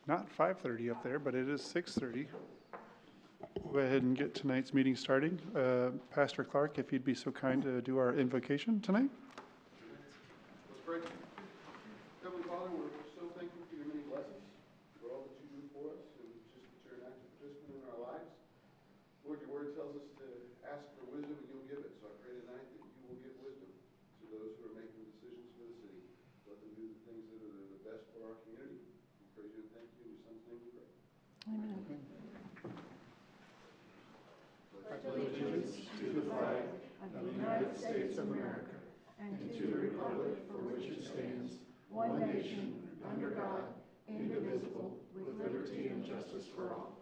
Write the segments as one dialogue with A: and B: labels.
A: Not 5:30 up there, but it is 6:30. Go ahead and get tonight's meeting starting. Pastor Clark, if you'd be so kind to do our invocation tonight.
B: Let's pray. Heavenly Father, we're so thankful for your many blessings, for all that you do for us, and just that you're an active participant in our lives. Lord, your word tells us to ask for wisdom and you'll give it. So I pray tonight that you will give wisdom to those who are making decisions for the city. Let them do the things that are the best for our community. We praise you and thank you. In your son's name we pray.
C: Amen.
A: Pledge allegiance to the flag of the United States of America and to the republic for which it stands, one nation, under God, indivisible, with liberty and justice for all.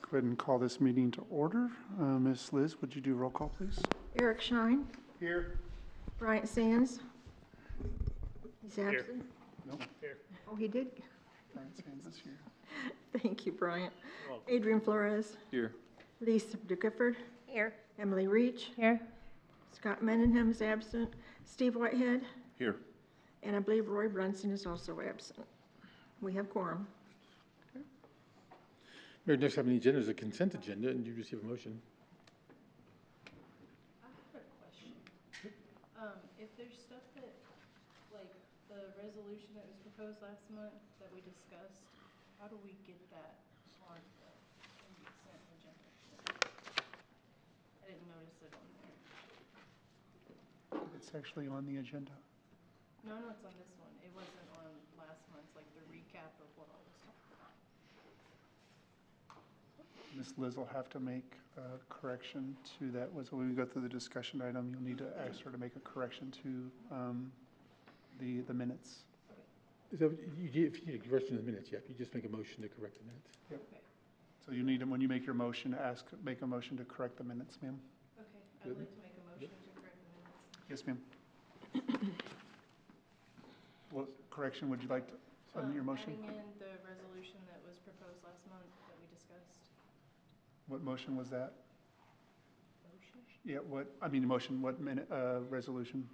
A: Go ahead and call this meeting to order. Ms. Liz, would you do roll call, please?
C: Eric Shine.
A: Here.
C: Bryant Sands. He's absent.
A: No.
D: Here.
C: Oh, he did.
A: Brian Sands is here.
C: Thank you, Bryant. Adrian Flores.
D: Here.
C: Lisa DeGifford.
E: Here.
C: Emily Reach.
E: Here.
C: Scott Mendenham is absent. Steve Whitehead.
D: Here.
C: And I believe Roy Brunson is also absent. We have quorum.
D: Mayor, next item on the agenda is a consent agenda, and you receive a motion.
F: I have a question. If there's stuff that, like the resolution that was proposed last month that we discussed, how do we get that on the consent agenda? I didn't notice it on there.
A: It's actually on the agenda.
F: No, it's on this one. It wasn't on last month's, like the recap of what all was talked about.
A: Ms. Liz will have to make a correction to that. So when we go through the discussion item, you'll need to ask her to make a correction to the minutes.
D: So if you need a correction in the minutes, you just make a motion to correct the minutes.
A: Yep.
F: Okay.
A: So you need, when you make your motion, make a motion to correct the minutes, ma'am.
F: Okay, I'd like to make a motion to correct the minutes.
A: Yes, ma'am. What correction would you like to, on your motion?
F: Adding in the resolution that was proposed last month that we discussed.
A: What motion was that?
F: Motion?
A: Yeah, what minute, resolution?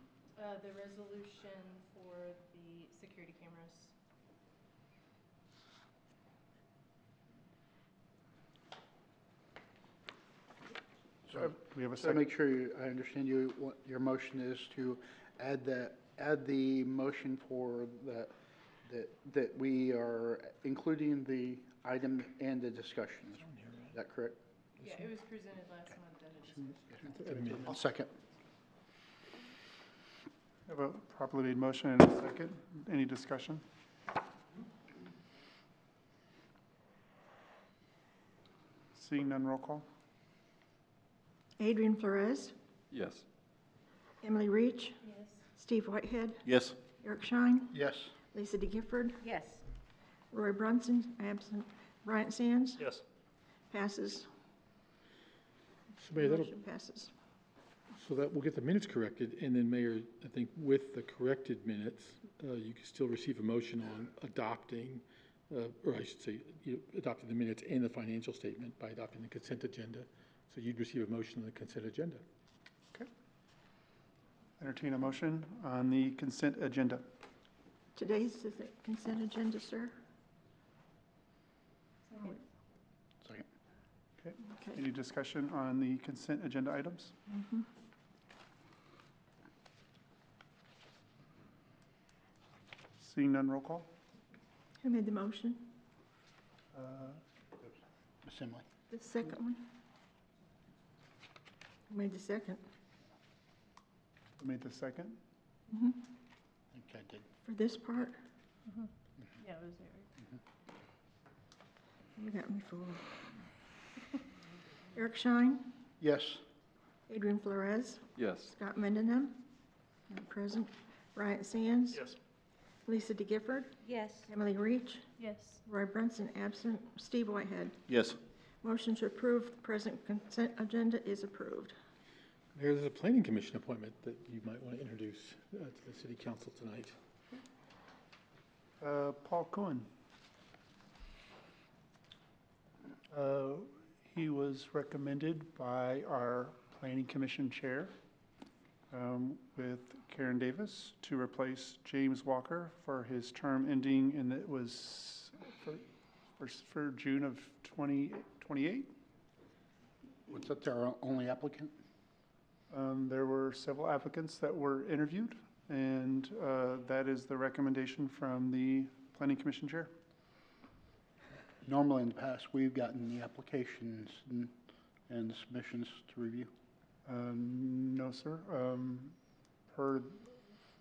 F: The resolution for the security cameras.
A: Do we have a
B: So
A: second?
B: make sure I understand you, what your motion is to add the motion for that we are including the item and the discussion. Is that correct?
F: Yeah, it was presented last month and a discussion.
B: I'll second.
A: We have a properly made motion and a second. Any discussion? Seeing none, roll call.
C: Adrian Flores.
D: Yes.
C: Emily Reach.
F: Yes.
C: Steve Whitehead.
D: Yes.
C: Eric Shine.
B: Yes.
C: Lisa DeGifford.
E: Yes.
C: Roy Brunson, absent. Bryant Sands.
D: Yes.
C: Passes.
D: So Mayor,
C: Motion passes.
D: so that we'll get the minutes corrected, and then Mayor, I think with the corrected minutes, you can still receive a motion on adopting, or I should say, adopting the minutes and the financial statement by adopting the consent agenda. So you'd receive a motion on the consent agenda.
A: Okay. Entertain a motion on the consent agenda.
C: Today's is the consent agenda, sir.
B: Second.
A: Okay.
C: Okay.
A: Any discussion on the consent agenda items?
C: Mhm.
A: Seeing none, roll call.
C: Who made the motion?
B: Assembly.
C: The second one? Who made the second?
A: Who made the second?
C: Mhm.
B: I think I did.
C: For this part?
F: Yeah, it was Eric.
C: You got me fooled. Eric Shine.
B: Yes.
C: Adrian Flores.
D: Yes.
C: Scott Mendenham. Not present. Bryant Sands.
D: Yes.
C: Lisa DeGifford.
E: Yes.
C: Emily Reach.
F: Yes.
C: Roy Brunson, absent. Steve Whitehead.
D: Yes.
C: Motion to approve the present consent agenda is approved.
D: Mayor, there's a planning commission appointment that you might want to introduce to the city council tonight.
A: Paul Cohen. He was recommended by our Planning Commission Chair with Karen Davis to replace James Walker for his term ending, and it was for June of 2028.
E: Was that our only applicant?
A: There were several applicants that were interviewed, and that is the recommendation from the Planning Commission Chair.
E: Normally in the past, we've gotten the applications and the submissions to review.
A: No, sir. Per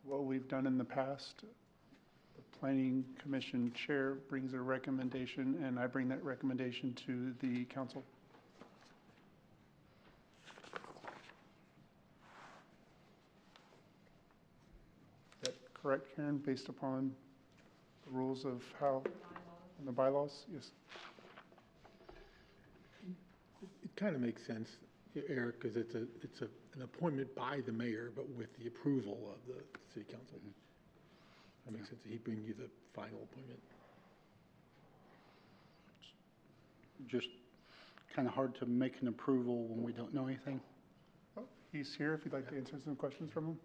A: what we've done in the past, the Planning Commission Chair brings a recommendation, and I bring that recommendation to the council. Is that correct, Karen, based upon the rules of how, and the bylaws? Yes.
D: It kind of makes sense, Eric, because it's an appointment by the mayor, but with the approval of the city council. That makes sense. He'd bring you the final appointment.
E: Just kind of hard to make an approval when we don't know anything.
A: Oh, he's here if you'd like to answer some questions from him.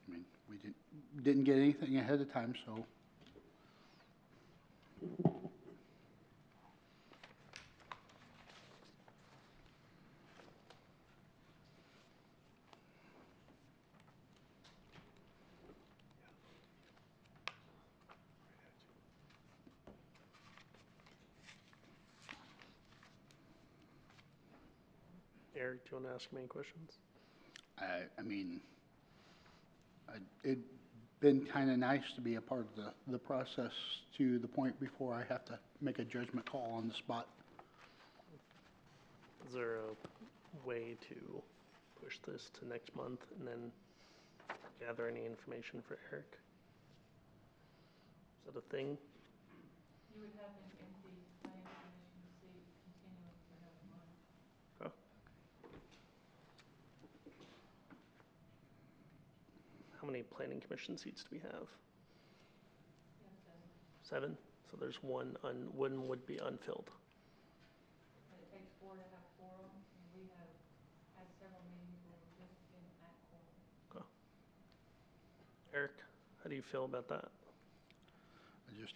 E: I mean, we didn't get anything ahead of time, so.
G: Eric, do you want to ask me any questions?
E: I mean, it'd been kind of nice to be a part of the process to the point before I have to make a judgment call on the spot.
G: Is there a way to push this to next month and then gather any information for Eric? Is that a thing?
F: You would have an empty planning commission seat continuing for another month.
G: Oh. How many planning commission seats do we have?
F: Yeah, so,
G: 7? So there's one would be unfilled.
F: but it takes 4 to have quorum, and we have had several meetings where we've just been at quorum.
G: Eric, how do you feel about that?
E: I just,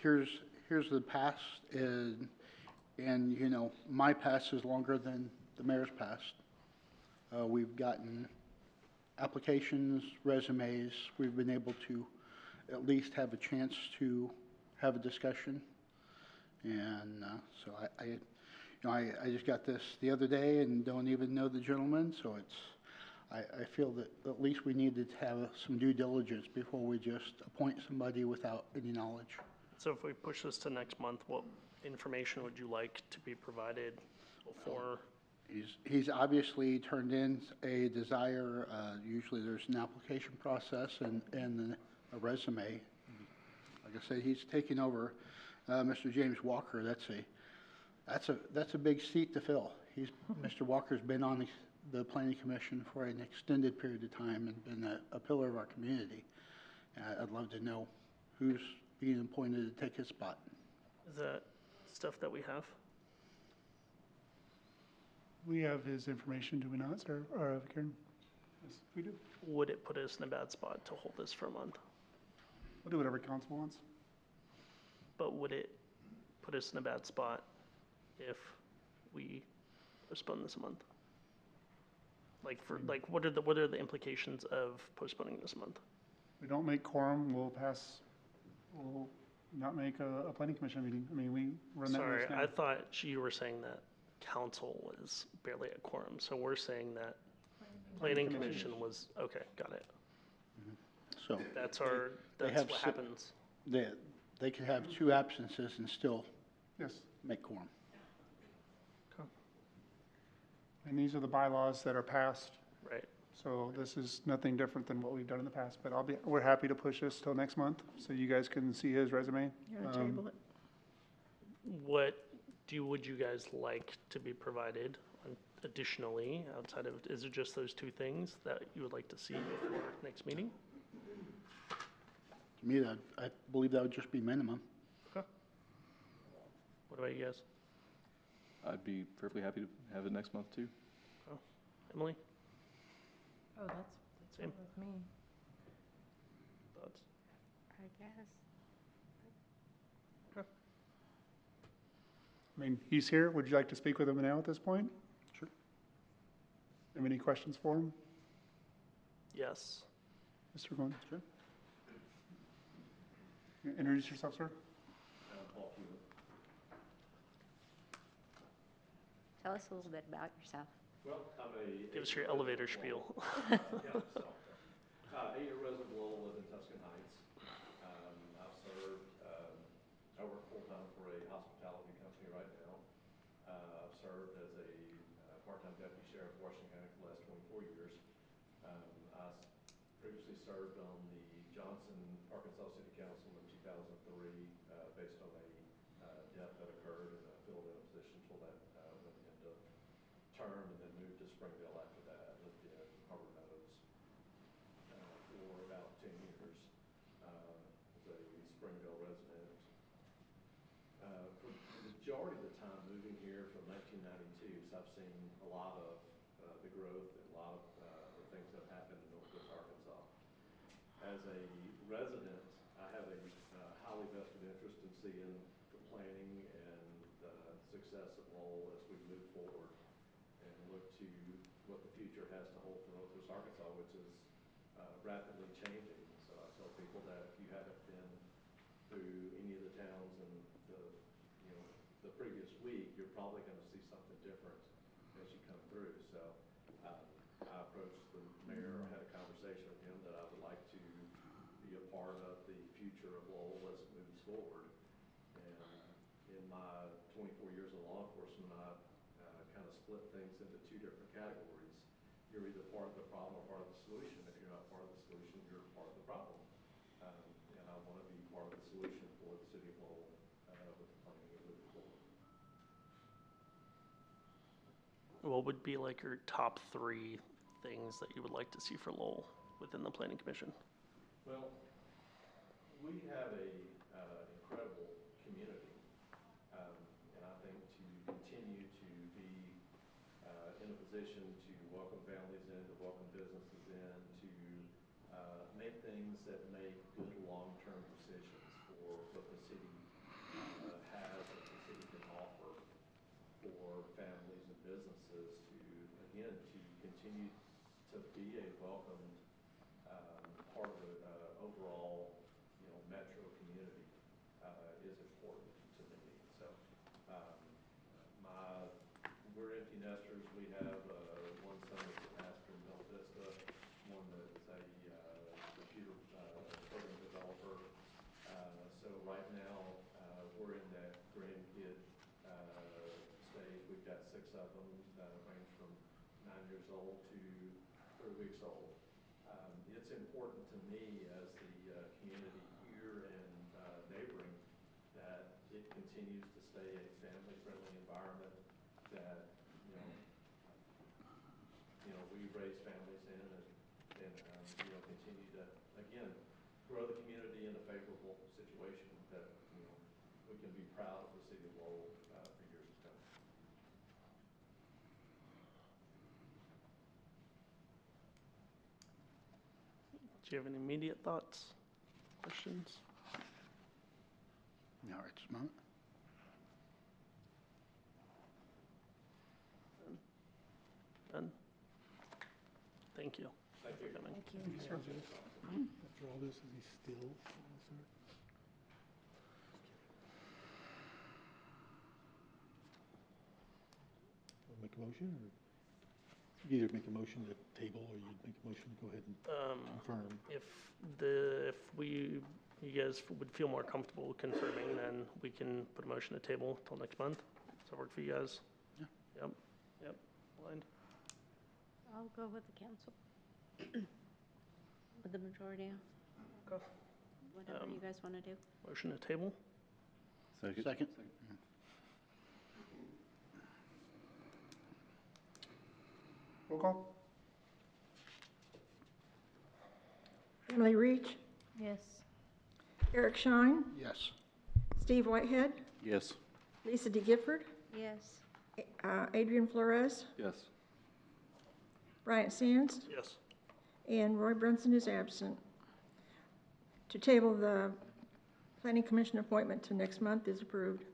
E: here's the past, and my past is longer than the mayor's past. We've gotten applications, resumes. We've been able to at least have a chance to have a discussion. And so I just got this the other day and don't even know the gentleman, so I feel that at least we needed to have some due diligence before we just appoint somebody without any knowledge.
G: So if we push this to next month, what information would you like to be provided before?
E: He's obviously turned in a desire. Usually there's an application process and a resume. Like I said, he's taking over Mr. James Walker. That's a big seat to fill. Mr. Walker's been on the Planning Commission for an extended period of time and been a pillar of our community. I'd love to know who's being appointed to take his spot.
G: Is that stuff that we have?
A: We have his information, do we not, sir? Or Karen? Yes, we do.
G: Would it put us in a bad spot to hold this for a month?
A: We'll do whatever council wants.
G: But would it put us in a bad spot if we postpone this a month? What are the implications of postponing this a month?
A: We don't make quorum, we'll not make a planning commission meeting. I mean, we run that
G: Sorry,
A: risk now.
G: I thought you were saying that council was barely a quorum, so we're saying that planning commission was, okay, got it.
E: So
G: That's
E: have
G: what happens.
E: they could have 2 absences and still
A: Yes,
E: make quorum.
A: and these are the bylaws that are passed,
G: Right.
A: so this is nothing different than what we've done in the past, but we're happy to push this till next month, so you guys can see his resume.
C: You want to table it?
G: What would you guys like to be provided additionally outside of, is it just those 2 things that you would like to see before next meeting?
E: To me, I believe that would just be minimum.
G: Okay. What What about you guys?
H: I'd be perfectly happy to have it next month too.
G: Emily?
F: Oh, that's
G: Same.
F: fine with me.
G: Thoughts?
I: I guess.
A: I mean, he's here. Would you like to speak with him now at this point?
E: Sure.
A: Have any questions for him,
G: Yes.
A: Mr. Glenn?
E: Sure.
A: Introduce yourself, sir.
I: Tell us a little bit about yourself.
J: Well, I'm a.
G: Give us your elevator spiel.
J: Yeah, so, 8-year resident of Lowell, live in Tuscan Heights. I've served, I work full-time for a hospitality company right now. I've served as a part-time deputy sheriff of Washington County for the last 24 years. Previously served on the Johnson, Arkansas City Council in 2003, based on a death that occurred, and I filled in a position till that went into term, and then moved to Springdale after that. Lived in Harbor Meadows for about 10 years. Was a Springdale resident. For the majority of the time moving here from 1992, so I've seen a lot of the growth and a lot of the things that have happened in Northwest Arkansas. As a resident, I have a highly vested interest in seeing the planning and the success of Lowell as we move forward and look to what the future has to hold for Northwest Arkansas, which is rapidly changing. So I tell people that if you haven't been through any of the towns in the previous week, you're probably going to see something different as you come through. So I approached the mayor, I had a conversation with him that I would like to be a part of the future of Lowell as it moves forward. And in my 24 years in law enforcement, I kind of split things into two different categories. You're either part of the problem or part of the solution. If you're not part of the solution, you're part of the problem. And I want to be part of the solution for the city of Lowell with the planning and moving forward.
G: What would be like your top 3 things that you would like to see for Lowell within the planning commission?
J: Well, we have a incredible community, and I think to continue to be in a position to welcome families in, to welcome businesses in, to make things that make good long-term decisions for what the city has, what the city can offer for families and businesses to, again, to continue to be a welcomed part of the overall, metro community is important to me. So we're empty nesters. We have one son that's a pastor in Bella Vista, one that's a computer program developer. So right now we're in that grandkid stage. We've got 6 of them that range from 9 years old to 3 weeks old. It's important to me as the community here and neighboring that it continues to stay a family-friendly environment, that we raise families in and continue to, again, grow the community in a favorable situation that we can be proud of the city of Lowell for years to come.
G: Do you have any immediate thoughts, questions?
E: All right, this moment.
G: Done? Thank you.
J: Thank you.
G: For coming.
D: After all this, is he still? Make a motion, or you either make a motion to table, or you'd make a motion to go ahead and confirm.
G: If you guys would feel more comfortable confirming, then we can put a motion to table till next month. Does that work for you guys?
E: Yeah.
G: Yep. Blind?
I: I'll go with the council. With the majority.
G: Okay.
I: Whatever you guys want to do.
G: Motion to table?
E: Second.
A: Roll call.
C: Emily Reach,
F: Yes.
C: Eric Shine,
E: Yes.
C: Steve Whitehead,
H: Yes.
C: Lisa De Gifford,
I: Yes.
C: Adrian Flores,
H: Yes.
C: Bryant Sands,
G: Yes.
C: and Roy Brunson is absent. To table the planning commission appointment to next month is approved.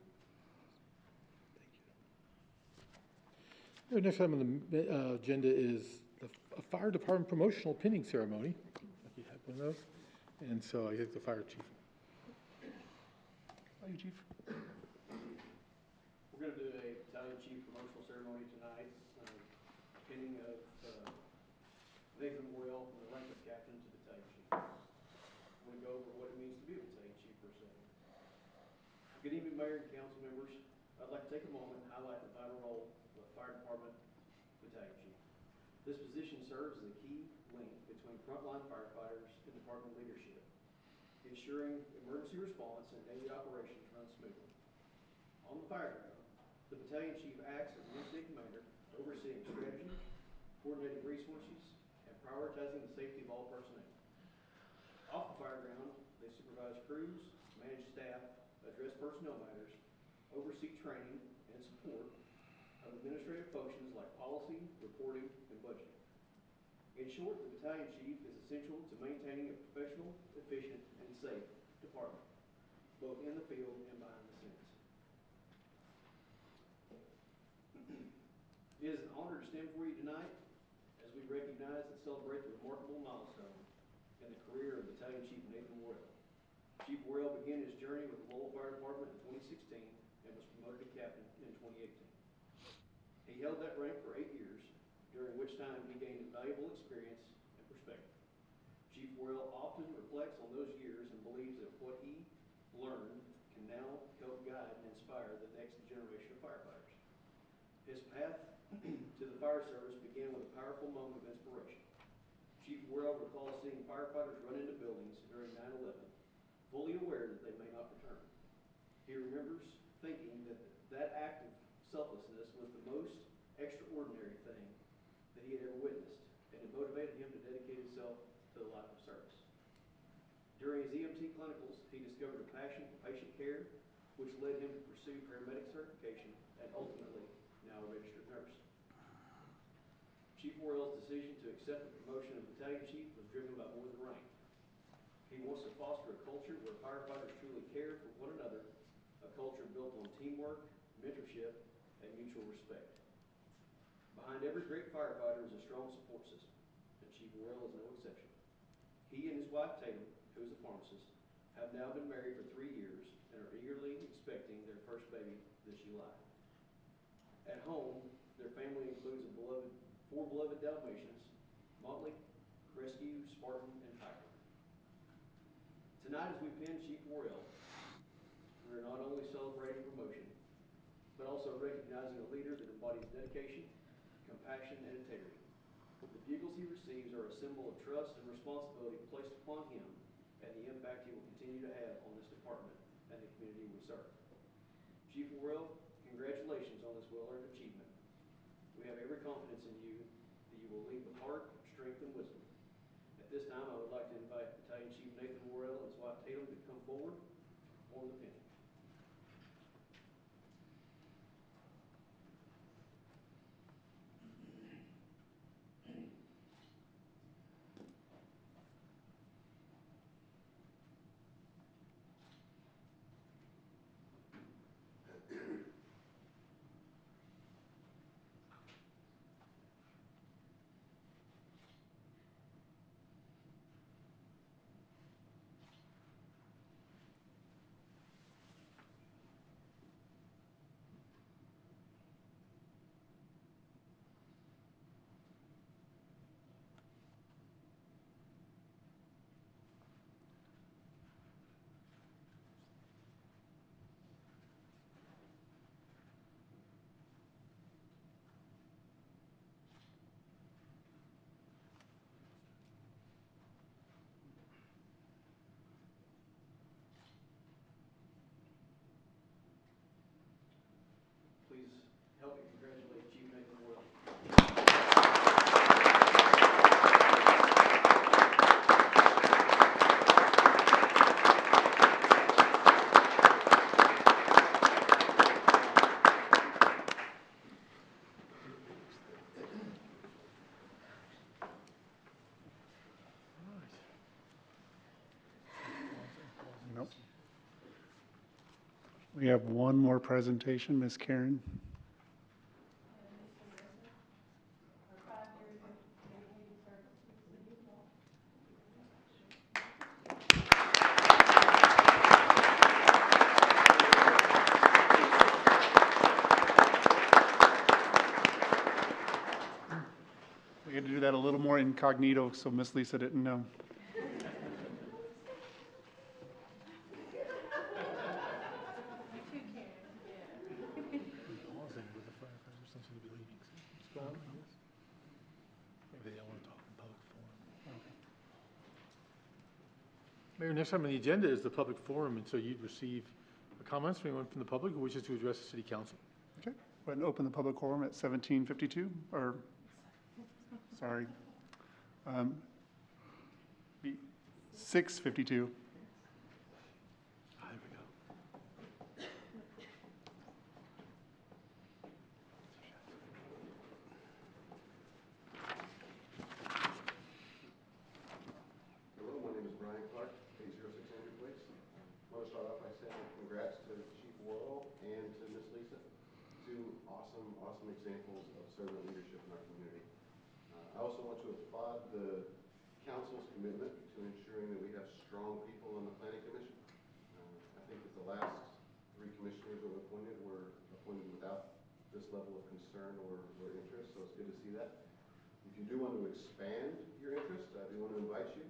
D: The next item on the agenda is a fire department promotional pinning ceremony. Like you had one of those. And so I think the fire chief. Fire chief.
K: We're going to do a battalion chief promotional ceremony tonight, pinning of Nathan Royal from the rank of captain to battalion chief. I'm going to go over what it means to be a battalion chief for a second. Good evening, Mayor and council members. I'd like to take a moment and highlight the vital role of the fire department battalion chief. This position serves as a key link between frontline firefighters and department leadership, ensuring emergency response and daily operations run smoothly. On the fire ground, the battalion chief acts as the incident commander, overseeing strategy, coordinating resources, and prioritizing the safety of all personnel. Off the fire ground, they supervise crews, manage staff, address personnel matters, oversee training and support of administrative functions like policy, reporting, and budgeting. In short, the battalion chief is essential to maintaining a professional, efficient, and safe department, both in the field and behind the scenes. It is an honor to stand before you tonight as we recognize and celebrate the remarkable milestone in the career of Battalion Chief Nathan Royal. Chief Royal began his journey with the Lowell Fire Department in 2016 and was promoted to captain in 2018. He held that rank for 8 years, during which time he gained invaluable experience and perspective. Chief Royal often reflects on those years and believes that what he learned can now help guide and inspire the next generation of firefighters. His path to the fire service began with a powerful moment of inspiration. Chief Royal recalls seeing firefighters run into buildings during 9/11, fully aware that they may not return. He remembers thinking that that act of selflessness was the most extraordinary thing that he had ever witnessed, and it motivated him to dedicate himself to the life of service. During his EMT clinicals, he discovered a passion for patient care, which led him to pursue paramedic certification and ultimately now a registered nurse. Chief Royal's decision to accept the promotion of battalion chief was driven by more than rank. He wants to foster a culture where firefighters truly care for one another, a culture built on teamwork, mentorship, and mutual respect. Behind every great firefighter is a strong support system, and Chief Royal is no exception. He and his wife Tatum, who is a pharmacist, have now been married for 3 years and are eagerly expecting their first baby this July. At home, their family includes 4 beloved Dalmatians, Motley, Rescue, Spartan, and Tiger. Tonight, as we pin Chief Royal, we are not only celebrating promotion, but also recognizing a leader that embodies dedication, compassion, and integrity. The bugles he receives are a symbol of trust and responsibility placed upon him and the impact he will continue to have on this department and the community we serve. Chief Royal, congratulations on this well-earned achievement. We have every confidence in you that you will lead with heart, strength, and wisdom. At this time, I would like to invite Battalion Chief Nathan Royal and his wife Tatum to come forward on the pin.
A: We have one more presentation, Ms. Karen. We had to do that a little more incognito, so Miss Lisa didn't know.
D: Mayor, next time on the agenda is the public forum, and so you'd receive comments from anyone from the public who wishes to address the city council.
A: Okay, go ahead and open the public forum at 17:52, or, sorry, 6:52.
D: There we go.
B: Hello, my name is Brian Clark, 806 Andrew Place. I want to start off by saying congrats to Chief Lowell and to Miss Lisa. Two awesome examples of servant leadership in our community. I also want to applaud the council's commitment to ensuring that we have strong people on the planning commission. I think that the last 3 commissioners that were appointed without this level of concern or interest, so it's good to see that. If you do want to expand your interest, I do want to invite you.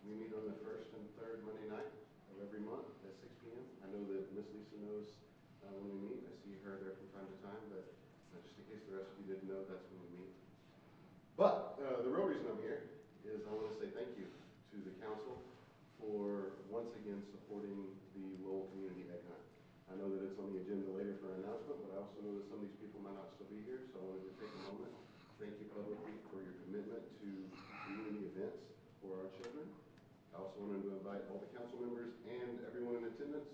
B: We meet on the first and third Monday night of every month at 6 p.m. I know that Miss Lisa knows when we meet. I see her there from time to time, but just in case the rest of you didn't know, that's when we meet. But the real reason I'm here is I want to say thank you to the council for once again supporting the Lowell Community Egg Hunt. I know that it's on the agenda later for an announcement, but I also know that some of these people might not still be here, so I wanted to take a moment. Thank you publicly for your commitment to community events for our children. I also wanted to invite all the council members and everyone in attendance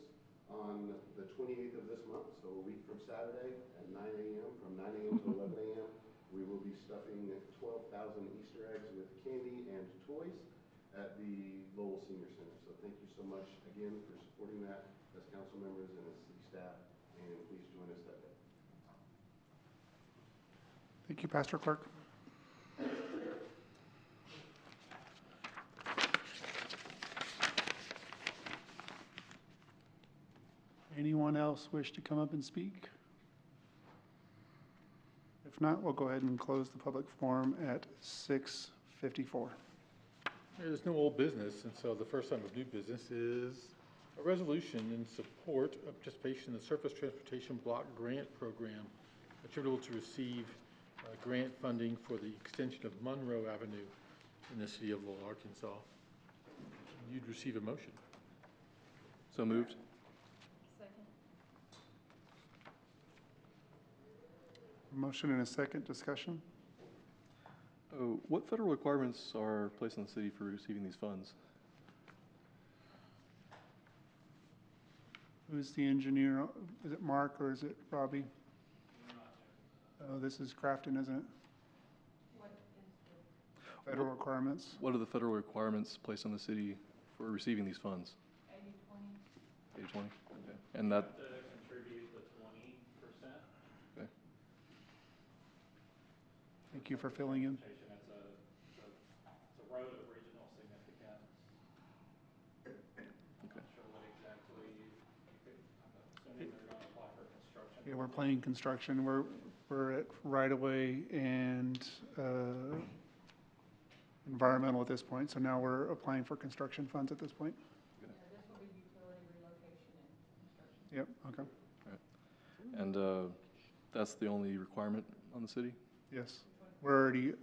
B: on the 28th of this month, so a week from Saturday at 9 a.m. From 9 a.m. to 11 a.m. We will be stuffing 12,000 Easter eggs with candy and toys at the Lowell Senior Center. So thank you so much again for supporting that as council members and as city staff, and please join us that day.
A: Thank you, Pastor Clark. Anyone else wish to come up and speak? If not, we'll go ahead and close the public forum at 6:54.
D: There's no old business, and so the first item of new business is a resolution in support of participation in the Surface Transportation Block Grant Program attributable to receive grant funding for the extension of Monroe Avenue in the city of Lowell, Arkansas. You'd receive a motion.
H: So moved.
F: Second.
A: Motion and a second discussion.
H: What federal requirements are placed on the city for receiving these funds?
A: Who's the engineer? Is it Mark or is it Robbie? Oh, this is Crafton, isn't it?
F: What is
A: Federal requirements.
H: What are the federal requirements placed on the city for receiving these funds?
F: 80/20?
H: 80/20? Okay. And that,
L: To contribute the 20%.
H: okay.
A: Thank you for filling in.
L: It's a road of regional significance. I'm not sure what exactly you could, I'm assuming they're going to apply for construction.
A: Yeah, we're planning construction. We're at right of way and environmental at this point. So now we're applying for construction funds at this point.
F: Yeah, this will be utility relocation and construction.
A: Yep. Okay.
H: And that's the only requirement on the city?
A: Yes. We're already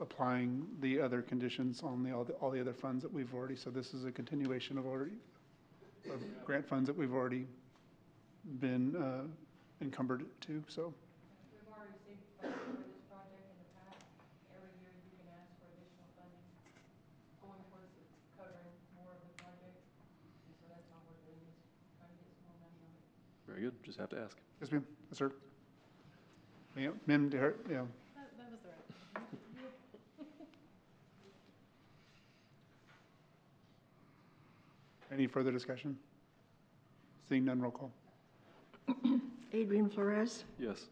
A: applying the other conditions on all the other funds that we've already. So this is a continuation of grant funds that we've already been encumbered to. So.
F: We've already received funding for this project in the past. Every year you can ask for additional funding going towards covering more of the project. And so that's all we're doing is trying to get some more money on it.
H: Very good. Just have to ask.
A: Yes, ma'am. Yes, sir. Ma'am, yeah.
F: That was the right one.
A: Any further discussion? Seeing none, roll call.
C: Adrian Flores,
H: Yes.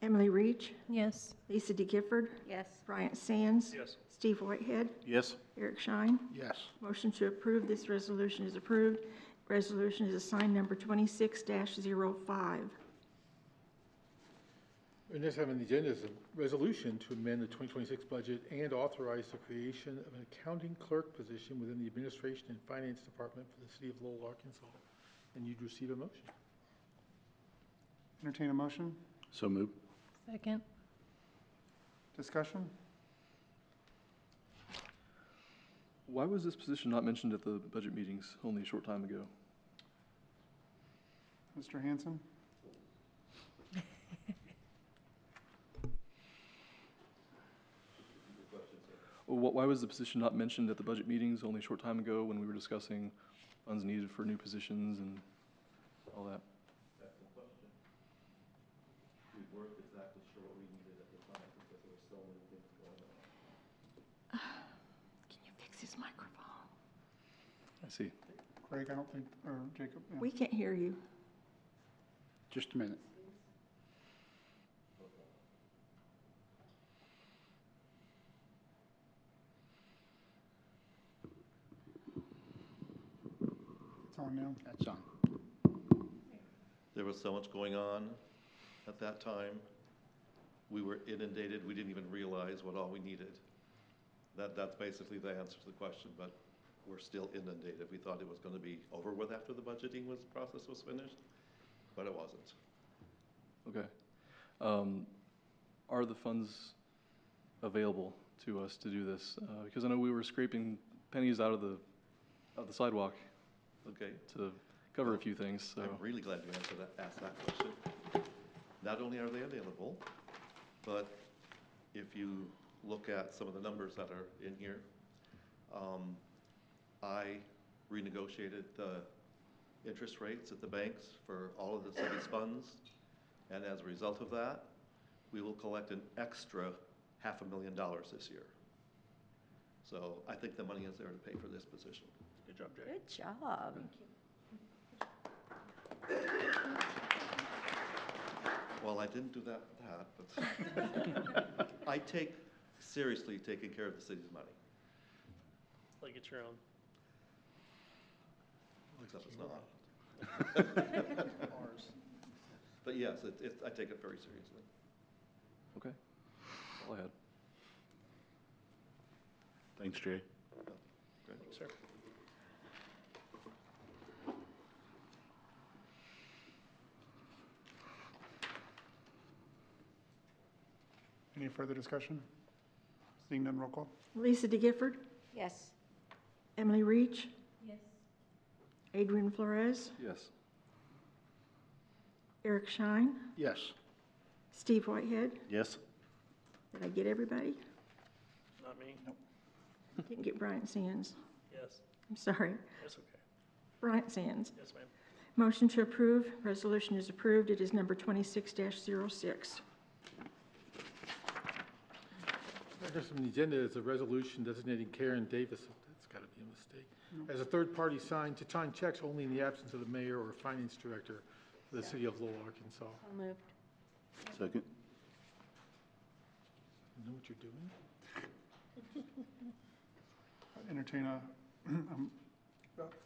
C: Emily Reach,
F: Yes.
C: Lisa De Gifford,
I: Yes.
C: Bryant Sands.
G: Yes.
C: Steve Whitehead,
E: Yes.
C: Eric Shine.
E: Yes.
C: Motion to approve this resolution is approved. Resolution is assigned number 26-05.
D: And next item on the agenda is a resolution to amend the 2026 budget and authorize the creation of an accounting clerk position within the Administration and Finance Department for the City of Lowell, Arkansas. And you'd receive a motion.
A: Entertain a motion.
H: So moved.
F: Second.
A: Discussion.
H: Why was this position not mentioned at the budget meetings only a short time ago?
A: Mr. Hanson?
H: Why was the position not mentioned at the budget meetings only a short time ago when we were discussing funds needed for new positions and all that?
J: That's the question. We weren't exactly sure what we needed at the time because there were so many things going on.
C: Can you fix his microphone?
H: I see.
A: Craig, I don't think, or Jacob? Yeah.
C: We can't hear you.
E: Just a minute.
A: It's on now.
E: That's on.
M: There was so much going on at that time. We were inundated. We didn't even realize what all we needed. That's basically the answer to the question, but we're still inundated. We thought it was going to be over with after the budgeting process was finished, but it wasn't.
H: Okay. Are the funds available to us to do this? Because I know we were scraping pennies out of the sidewalk
M: Okay.
H: to cover a few things, so.
M: I'm really glad you asked that question. Not only are they available, but if you look at some of the numbers that are in here, I renegotiated the interest rates at the banks for all of the city's funds, and as a result of that, we will collect an extra $500,000 this year. So I think the money is there to pay for this position.
D: Good job, Jay.
I: Good job.
M: Well, I didn't do that, but I take seriously taking care of the city's money.
G: Like it's your own.
M: Except it's not. But yes, I take it very seriously.
H: Okay. That's all I had.
E: Thanks, Jay.
G: Thanks, sir.
A: Any further discussion? Seeing none, roll call.
C: Lisa De Gifford,
I: Yes.
C: Emily Reach,
F: Yes.
C: Adrian Flores,
H: Yes.
C: Eric Shine,
E: Yes.
C: Steve Whitehead.
E: Yes.
C: Did I get everybody?
G: Not me.
C: Didn't get Bryant Sands.
G: Yes.
C: I'm sorry.
G: That's okay.
C: Bryant Sands.
G: Yes, ma'am.
C: Motion to approve. Resolution is approved. It is number 26-06.
D: Next on the agenda is a resolution designating Karen Davis, that's got to be a mistake, as a third party sign to sign checks only in the absence of the mayor or finance director for the city of Lowell, Arkansas.
I: So moved.
E: Second.
D: You know what you're doing?
A: Entertain a,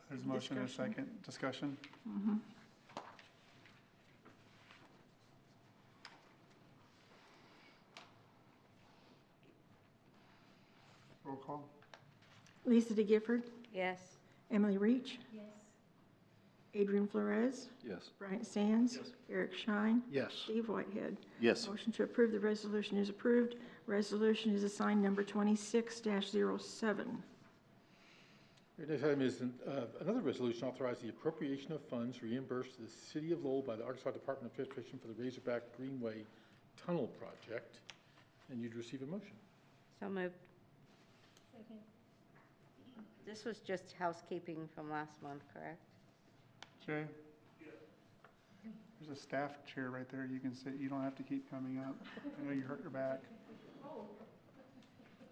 A: there's a motion and a second. Discussion? Roll call.
C: Lisa De Gifford,
I: Yes.
C: Emily Reach,
F: Yes.
C: Adrian Flores,
H: Yes.
C: Bryant Sands.
G: Yes.
C: Eric Shine,
E: Yes.
C: Steve Whitehead.
E: Yes.
C: Motion to approve the resolution is approved. Resolution is assigned number 26-07.
D: Your next item is another resolution authorizing the appropriation of funds reimbursed to the city of Lowell by the Arkansas Department of Transportation for the Razorback Greenway Tunnel Project. And you'd receive a motion.
I: So moved.
F: Second.
I: This was just housekeeping from last month, correct?
A: Jay? There's a staff chair right there. You can sit. You don't have to keep coming up. I know you hurt your back.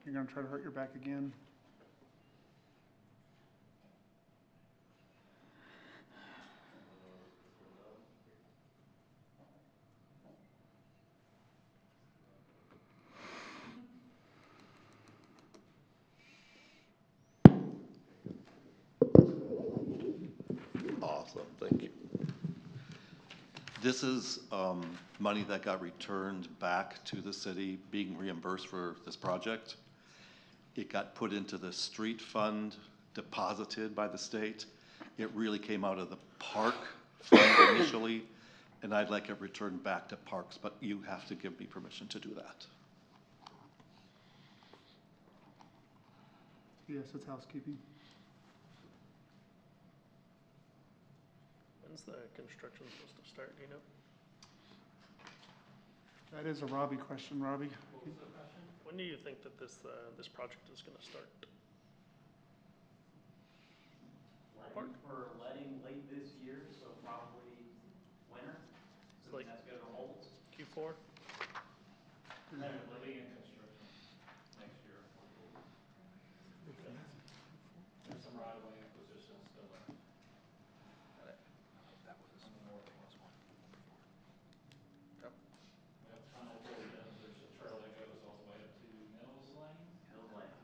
A: You're going to try to hurt your back again?
M: Awesome, thank you. This is money that got returned back to the city, being reimbursed for this project. It got put into the street fund, deposited by the state. It really came out of the park fund initially, and I'd like it returned back to parks, but you have to give me permission to do that.
A: Yes, it's housekeeping.
G: When's the construction supposed to start, do you know?
A: That is a Robbie question, Robbie.
G: When do you think that this project is gonna start?
L: Planning for letting late this year, so probably winter, so
G: Like-
L: that's good to hold.
G: Q4?
L: Tentatively in construction next year. There's some right of way acquisitions still left. That's kind of where it is. There's a trail that goes all the way up to Mills Lane. Mills Lane.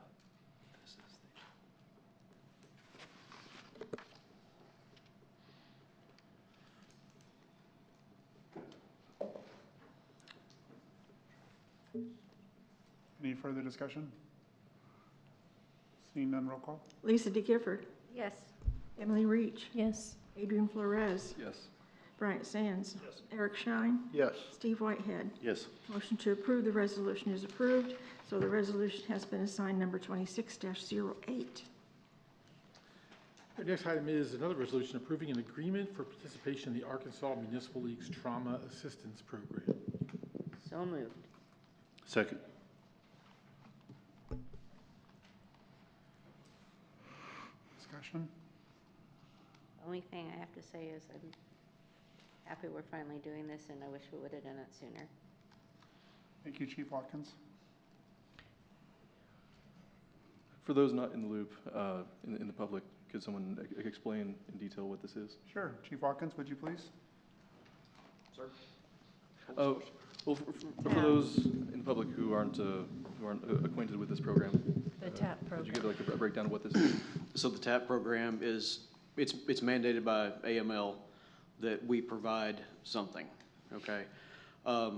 A: Any further discussion? Seeing none, roll call.
C: Lisa DeGifford,
I: Yes.
C: Emily Reach,
F: Yes.
C: Adrian Flores,
H: Yes.
C: Bryant Sands,
G: Yes.
C: Eric Shine,
E: Yes.
C: Steve Whitehead.
M: Yes.
C: Motion to approve the resolution is approved, so the resolution has been assigned number 26-08.
D: Our next item is another resolution approving an agreement for participation in the Arkansas Municipal League's Trauma Assistance Program.
I: So moved.
M: Second.
A: Discussion?
I: Only thing I have to say is I'm happy we're finally doing this, and I wish we would have done it sooner.
A: Thank you, Chief Watkins.
H: For those not in the loop, in the public, could someone explain in detail what this is?
A: Sure. Chief Watkins, would you please?
K: Sir?
H: Oh, well, for those in the public who aren't acquainted with this program.
F: The TAP
H: Could you
F: program.
H: give like a breakdown of what this is?
N: So the TAP program is, it's mandated by AML that we provide something, okay? I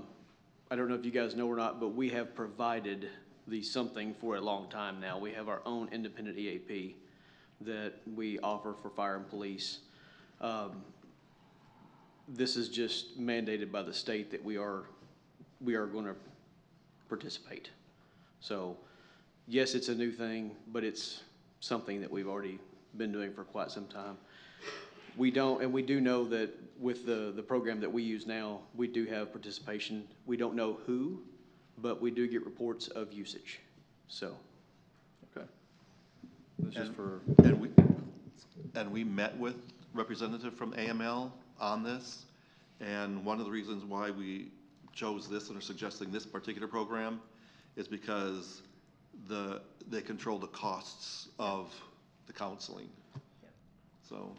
N: don't know if you guys know or not, but we have provided the something for a long time now. We have our own independent EAP that we offer for fire and police. This is just mandated by the state that we are going to participate. So, yes, it's a new thing, but it's something that we've already been doing for quite some time. We do know that with the program that we use now, we do have participation. We don't know who, but we do get reports of usage, so.
H: Okay. This is for,
M: And we met with representative from AML on this, and one of the reasons why we chose this and are suggesting this particular program is because they control the costs of the counseling. So,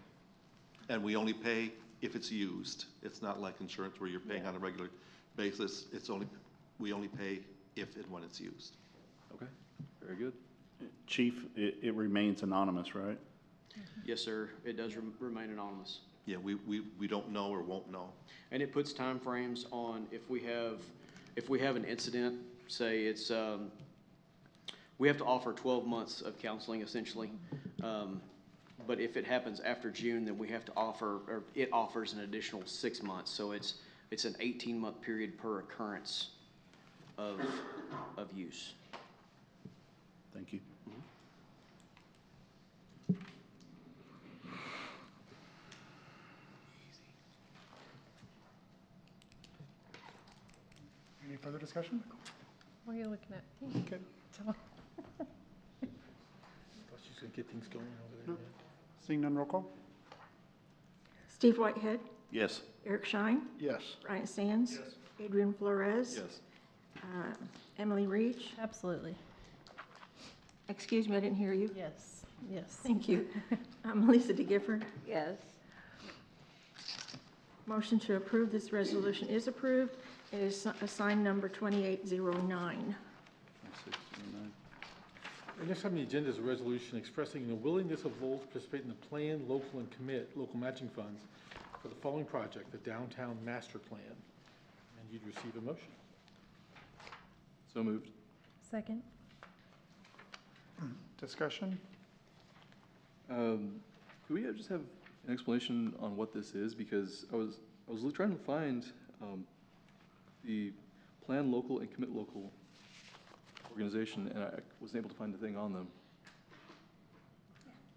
M: and we only pay if it's used. It's not like insurance where you're paying on a regular basis. We only pay if and when it's used.
H: okay, very good.
O: Chief, it remains anonymous, right?
N: Yes, sir, it does remain anonymous.
M: Yeah, we don't know or won't know.
N: And it puts timeframes on if we have an incident, say it's, we have to offer 12 months of counseling essentially. But if it happens after June, then we have to offer, or it offers an additional 6 months. So it's an 18-month period per occurrence of use.
O: Thank you.
A: Any further discussion?
F: What are you looking at?
A: Okay.
D: Thought she was gonna get things going over there.
A: Seeing none, roll call.
C: Steve Whitehead,
O: Yes.
C: Eric Shine,
E: Yes.
C: Bryant Sands, Adrian Flores,
M: Yes.
C: Emily Reach.
F: Absolutely.
C: Excuse me, I didn't hear you.
F: Yes, yes.
C: Thank you. Lisa DeGifford.
I: Yes.
C: Motion to approve this resolution is approved. It is assigned number 2809.
D: The next item on the agenda is a resolution expressing the willingness of Lowell to participate in the plan, local, and commit local matching funds for the following project, the Downtown Master Plan. And you'd receive a motion.
H: So moved.
A: Second.
P: Discussion?
H: Could we just have an explanation on what this is? Because I was trying to find the plan local and commit local organization, and I wasn't able to find a thing on them.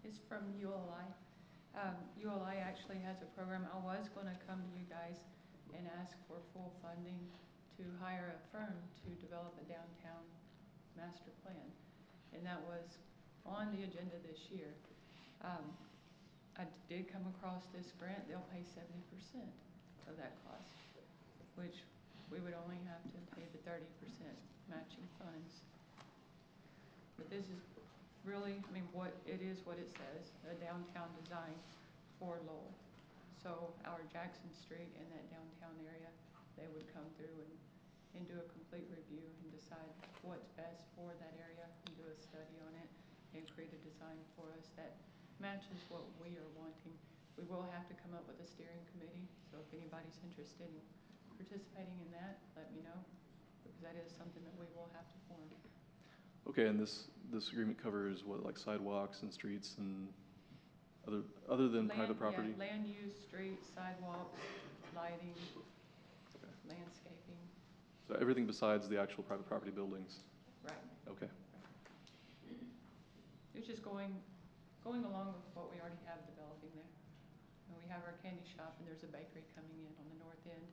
Q: It's from ULI. ULI actually has a program. I was going to come to you guys and ask for full funding to hire a firm to develop a downtown master plan. And that was on the agenda this year. I did come across this grant. They'll pay 70% of that cost, which we would only have to pay the 30% matching funds. But this is really, I mean, what it says, a downtown design for Lowell. So our Jackson Street and that downtown area, they would come through and do a complete review and decide what's best for that area and do a study on it and create a design for us that matches what we are wanting. We will have to come up with a steering committee, so if anybody's interested in participating in that, let me know, because that is something that we will have to form.
H: Okay, and this agreement covers what, like sidewalks and streets and other than private property?
Q: Yeah, land use, streets, sidewalks, lighting, landscaping.
H: So everything besides the actual private property buildings?
Q: Right.
H: Okay.
Q: It's just going along with what we already have developing there. And we have our candy shop, and there's a bakery coming in on the north end.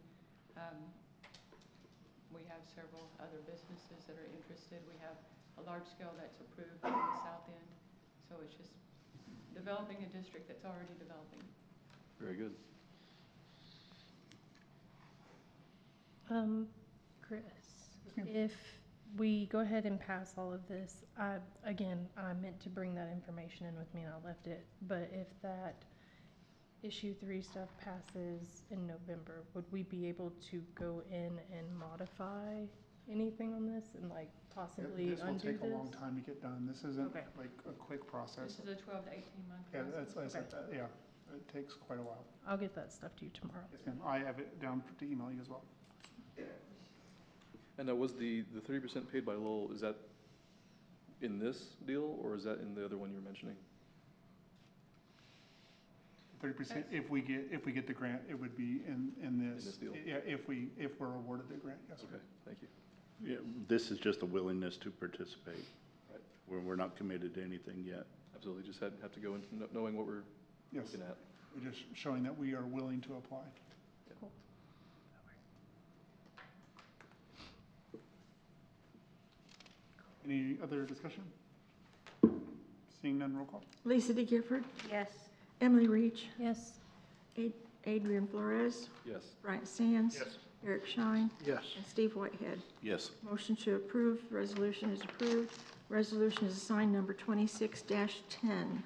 Q: We have several other businesses that are interested. We have a large scale that's approved on the south end. So it's just developing a district that's already developing.
H: Very good.
F: Chris, if we go ahead and pass all of this, again, I meant to bring that information in with me and I left it, but if that issue 3 stuff passes in November, would we be able to go in and modify anything on this and like possibly
P: This will
F: undo
P: take a long time to get done. This isn't
F: Okay.
P: like a quick process.
Q: This is a 12 to 18 month
P: Yeah,
Q: process.
P: that's like that, yeah. It takes quite a while.
F: I'll get that stuff to you tomorrow.
P: Yes, ma'am. I have it down to email you as well.
H: And now, was the 30% paid by Lowell, is that in this deal, or is that in the other one you were mentioning?
P: 30%, if we get the grant, it would be in this.
H: In this deal?
P: Yeah, if we're awarded the grant, yes.
H: Okay, thank you.
O: Yeah, this is just a willingness to participate.
H: Right.
O: We're not committed to anything yet.
H: Absolutely, just have to go into knowing what we're
P: Yes.
H: looking at.
P: We're just showing that we are willing to apply.
F: Cool.
P: Any other discussion? Seeing none, roll call.
C: Lisa De Gifford,
I: Yes.
C: Emily Reach,
F: Yes.
C: Adrian Flores,
H: Yes.
C: Bryant Sands.
P: Yes.
C: Eric Shine,
P: Yes.
C: and Steve Whitehead.
O: Yes.
C: Motion to approve, resolution is approved. Resolution is assigned number 26-10.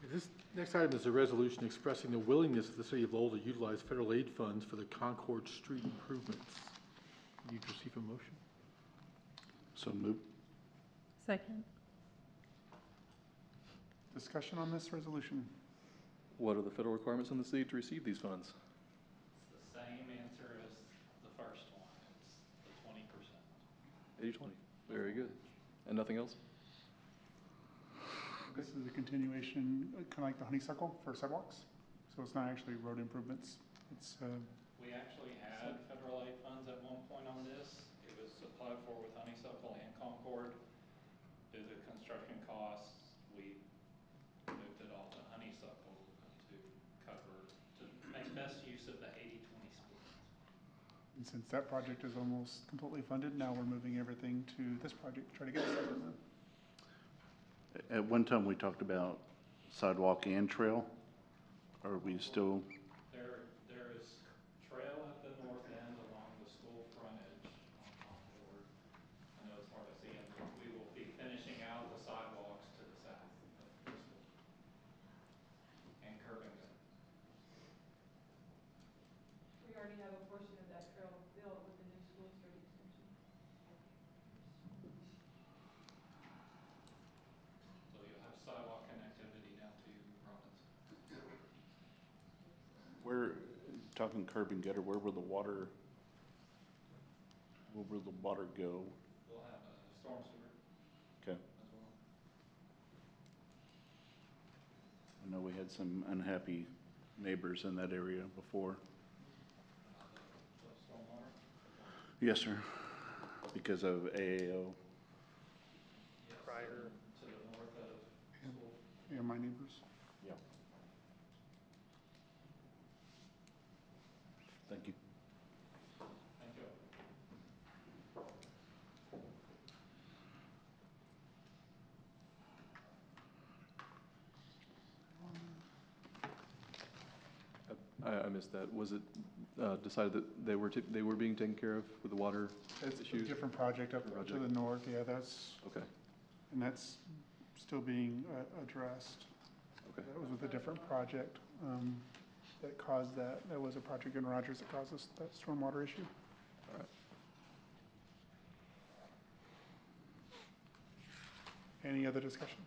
D: This next item is a resolution expressing the willingness of the city of Lowell to utilize federal aid funds for the Concord Street improvements. You'd receive a motion.
O: So move.
F: Second.
P: Discussion on this resolution.
H: What are the federal requirements on the city to receive these funds?
L: It's the same answer as the first one. It's the 20%.
H: 80/20. Very good. And nothing else?
P: This is a continuation, kind of like the honeysuckle for sidewalks. So it's not actually road improvements. It's,
L: We actually had federal aid funds at one point on this. It was applied for with Honeysuckle and Concord. Due to construction costs, we moved it all to Honeysuckle to make best use of the 80/20 split.
P: and since that project is almost completely funded, now we're moving everything to this project to try to get it started.
O: At one time, we talked about sidewalk and trail. Are we still,
L: There is trail at the north end along the school frontage on Concord. I know it's hard to see, and we will be finishing out the sidewalks to the south of the school. And curbing them.
Q: We already have a portion of that trail built with the new school street extension.
O: Where, talking curb and gutter, where will the water go?
L: We'll have a storm sewer
O: Okay.
L: as well.
O: I know we had some unhappy neighbors in that area before.
L: The stormwater.
O: Yes, sir. Because of AAO.
L: Yes,
G: Prior.
L: to the north of school.
P: Yeah, my neighbors.
O: Yeah. Thank you.
L: Thank you.
H: I missed that. Was it decided that they were being taken care of with the water
P: It's a
H: issues?
P: different project up to
H: Project.
P: the north, yeah, that's,
H: Okay,
P: and that's still being addressed.
H: okay.
P: That was with a different project that caused that. That was a project in Rogers that caused us that stormwater issue.
H: All right.
P: Any other discussion?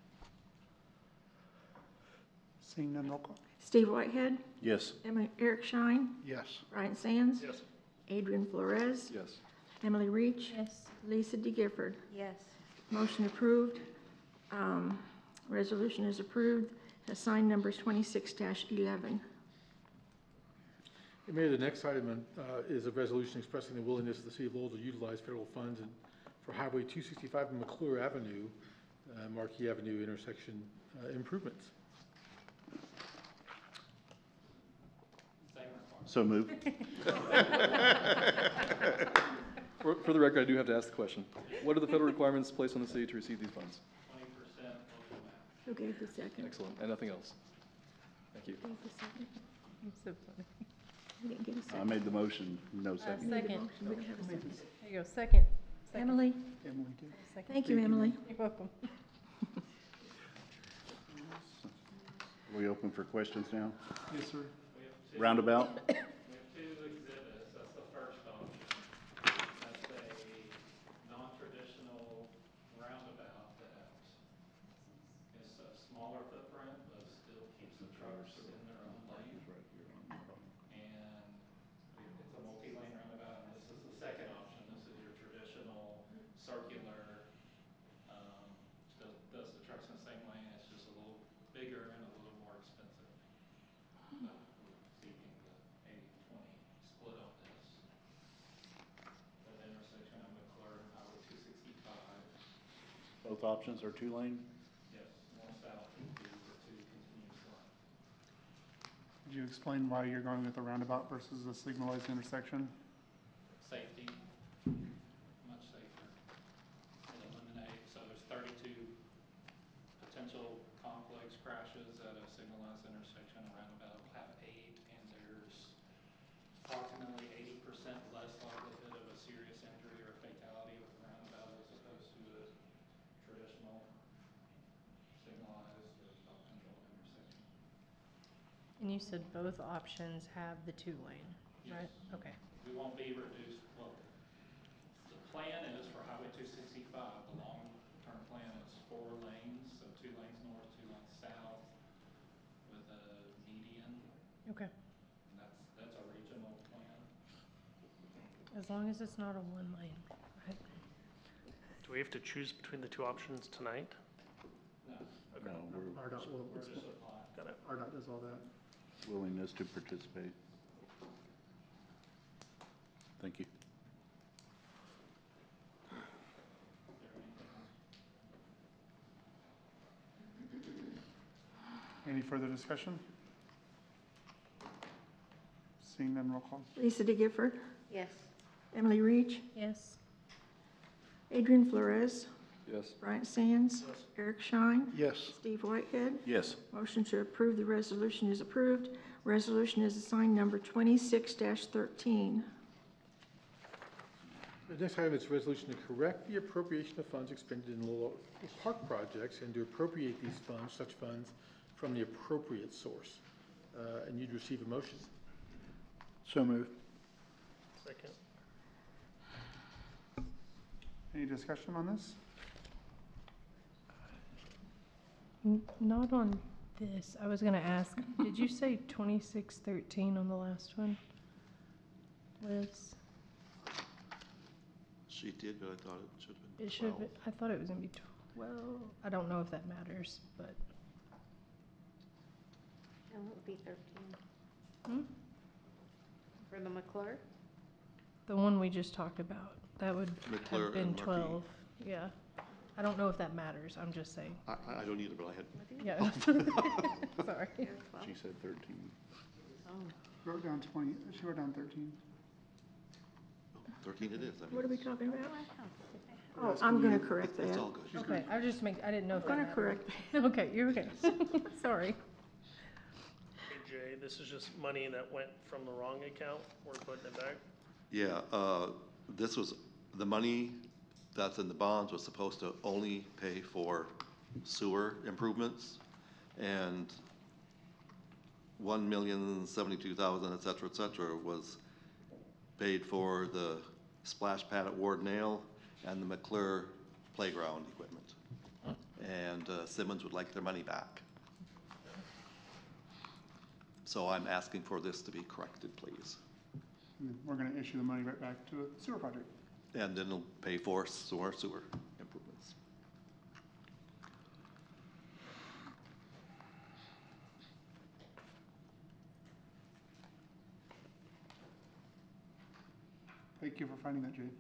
P: Seeing none, roll call.
C: Steve Whitehead,
O: Yes.
C: Eric Shine,
E: Yes.
C: Brian Sands,
G: Yes.
C: Adrian Flores,
H: Yes.
C: Emily Reach,
F: Yes.
C: Lisa De Gifford.
I: Yes.
C: Motion approved. Resolution is approved. Assigned numbers 26-11.
D: Mayor, the next item is a resolution expressing the willingness of the city of Lowell to utilize federal funds for Highway 265 and McClure Avenue, Marquee Avenue intersection improvements.
O: So moved.
H: For the record, I do have to ask the question. What are the federal requirements placed on the city to receive these funds?
L: 20% local match.
C: Who gave the second?
H: Excellent, and nothing else. Thank you.
C: Who gave the second?
F: So funny.
C: You didn't give a
O: I
C: second.
O: made the motion, no second.
C: You made the
F: Second.
C: motion. We don't have a second.
F: There you go, second.
C: Emily?
P: Emily did.
C: Thank you, Emily.
F: You're welcome.
O: Are we open for questions now?
P: Yes, sir.
L: We have two.
O: Roundabout?
L: We have two exhibits. That's the first option. That's a non-traditional roundabout that is a smaller footprint, but still keeps the trucks in their own lane. And it's a multi-lane roundabout, and this is the second option. This is your traditional circular, still does the trucks in the same lane. It's just a little bigger and a little more expensive. But we're seeking the 80-20 split on this. At the intersection of McClure and Highway 265.
O: Both options are two-lane?
L: Yes, north-south would be the two continuous lanes.
P: Could you explain why you're going with the roundabout versus a signalized intersection?
L: Safety, much safer. It eliminates, so there's 32 potential conflicts, crashes at a signalized intersection. A roundabout will have 8, and there's approximately 80% less likelihood of a serious injury or fatality with a roundabout as opposed to a traditional signalized or thought-controlled intersection.
F: And you said both options have the 2-lane, right?
L: Yes.
F: Okay.
L: We won't be reduced, well, the plan is for Highway 265, the long-term plan is 4 lanes, so 2 lanes north, 2 lanes south, with a median,
F: Okay.
L: and that's a regional plan.
F: As long as it's not a 1-lane, right?
G: Do we have to choose between the two options tonight?
L: No,
G: Okay.
O: No,
P: RDOT will,
L: we're just applying.
G: Got it.
P: RDOT does all that.
O: willingness to participate. Thank you.
L: Is there anything else?
P: Any further discussion? Seeing none, roll call.
C: Lisa De Gifford,
I: Yes.
C: Emily Reach,
F: Yes.
C: Adrian Flores,
H: Yes.
C: Brian Sands, Eric Shine,
E: Yes.
C: Steve Whitehead.
O: Yes.
C: Motion to approve the resolution is approved. Resolution is assigned number 26-13.
D: The next item is a resolution to correct the appropriation of funds expended in Lowell Park projects and to appropriate these funds, such funds, from the appropriate source. And you'd receive a motion.
E: So moved.
G: Second.
P: Any discussion on this?
F: Not on this, I was gonna ask, did you say 2613 on the last one? Liz?
M: She did, but I thought it should have been
F: It should have
M: 12.
F: been, I thought it was gonna be 12. I don't know if that matters, but.
I: No, it would be 13.
F: Hmm?
I: For the McClure?
F: The one we just talked about, that would
M: McClure
F: have been
M: and Marquis.
F: 12, yeah. I don't know if that matters, I'm just saying.
M: I don't either, but I had.
F: Yeah. Sorry.
O: She said 13.
I: Oh.
P: Wrote down 20, she wrote down 13.
M: 13 it is. I mean,
C: What are we talking about?
P: We're
C: Oh,
P: asking
C: I'm gonna
P: you-
C: correct
M: It's
C: that.
M: all good.
F: Okay, I just I didn't know if that
C: Gonna
F: mattered.
C: correct
F: Okay, you're okay. Sorry.
G: Hey Jay, this is just money that went from the wrong account, we're putting it back?
M: Yeah, this was, the money that's in the bonds was supposed to only pay for sewer improvements, and 1,072,000, et cetera, was paid for the splash pad at Ward Nail and the McClure playground equipment. And Simmons would like their money back. So I'm asking for this to be corrected, please.
P: And we're gonna issue the money right back to a sewer project.
M: And then it'll pay for sewer improvements.
P: Thank you for finding that, Jade.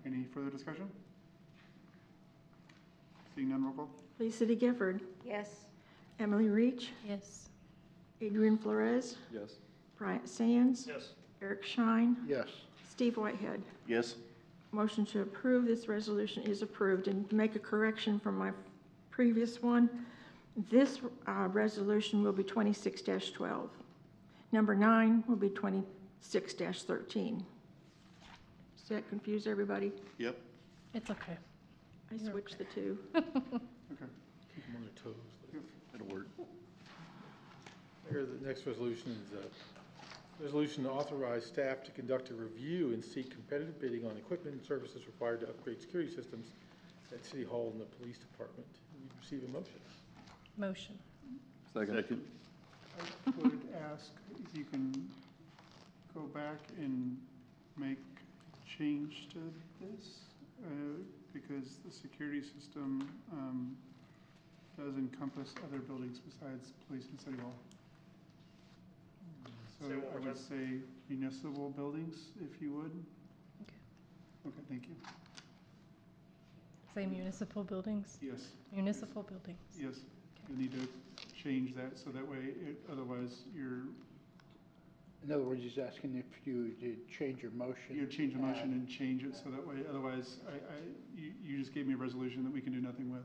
P: Any further discussion? Seeing none, roll call.
C: Lisa De Gifford,
I: Yes.
C: Emily Reach,
F: Yes.
C: Adrian Flores,
H: Yes.
C: Bryant Sands,
G: Yes.
C: Eric Shine,
E: Yes.
C: Steve Whitehead.
O: Yes?
C: Motion to approve this resolution is approved. And to make a correction from my previous one, this resolution will be 26-12. Number 9 will be 26-13. Does that confuse everybody?
M: Yep.
F: It's okay.
C: I switched the two.
P: Okay.
D: Keep them on their toes.
O: It'll work.
D: Mayor, the next resolution is a resolution to authorize staff to conduct a review and seek competitive bidding on equipment and services required to upgrade security systems at City Hall and the Police Department. We receive a motion.
F: Motion.
O: Second.
P: I would ask if you can go back and make change to this, because the security system does encompass other buildings besides police and city hall. So
G: Say it one
P: I
G: more
P: would
G: time.
P: say municipal buildings, if you would.
F: Okay.
P: Okay, thank you.
F: Say municipal buildings?
P: Yes,
F: Municipal buildings.
P: yes. You need to change that so that way, otherwise you're,
E: In other words, he's asking if you did change your motion.
P: you change the motion and change it so that way, otherwise you just gave me a resolution that we can do nothing with.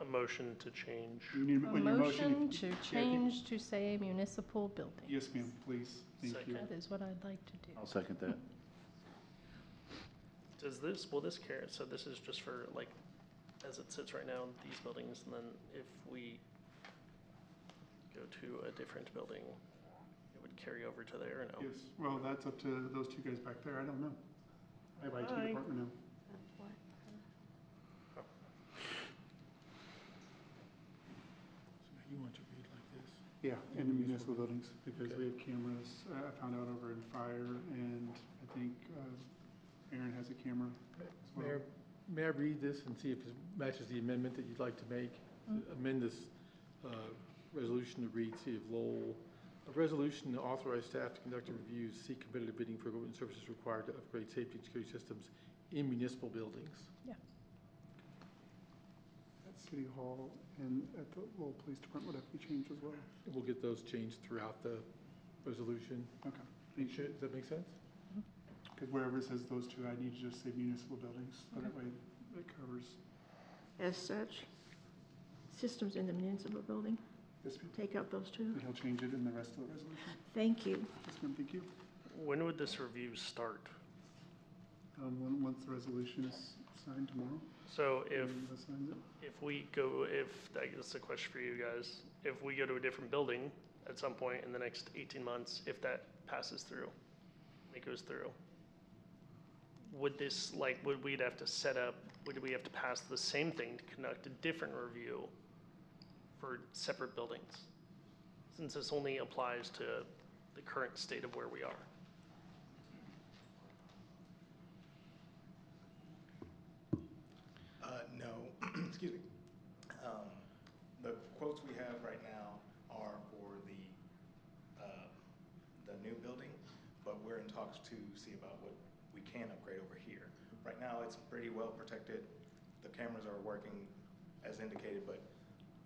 G: A motion to change.
P: You need,
F: A
P: when your
F: motion
P: if-
F: to
P: yeah, if you-
F: change to say municipal building.
P: Yes, ma'am, please, thank you.
G: Second.
F: That is what I'd like to do.
O: I'll second that.
G: Does this, will this carry, so this is just for like, as it sits right now, these buildings, and then if we go to a different building, it would carry over to there or no?
P: Yes, well, that's up to those two guys back there, I don't know. I have IT
G: Hi.
P: department now.
D: So you want to read like this?
P: Yeah, in the municipal buildings, because we have cameras, I found out over in fire, and I think Aaron has a camera as well.
D: Mayor, may I read this and see if it matches the amendment that you'd like to make? Amend this resolution to read, City of Lowell, a resolution to authorize staff to conduct a review, seek competitive bidding for equipment and services required to upgrade safety and security systems in municipal buildings.
P: At City Hall and at the Lowell Police Department would have to be changed as well.
D: We'll get those changed throughout the resolution.
P: Okay.
D: Does that make sense?
P: Because wherever it says those two, I need to just say municipal buildings, so that way it covers.
C: As such, systems in the municipal building,
P: Yes, ma'am.
C: take out those two.
P: And he'll change it in the rest of the resolution.
C: Thank you.
P: Yes, ma'am, thank you.
G: When would this review start?
P: Once the resolution is signed tomorrow.
G: So if,
P: Lisa signs it.
G: if we go, if, I guess a question for you guys, if we go to a different building at some point in the next 18 months, if that passes through, it goes through, would this, like, would we have to set up, would we have to pass the same thing to conduct a different review for separate buildings? Since this only applies to the current state of where we are.
R: No, excuse me. The quotes we have right now are for the new building, but we're in talks to see about what we can upgrade over here. Right now, it's pretty well protected. The cameras are working as indicated, but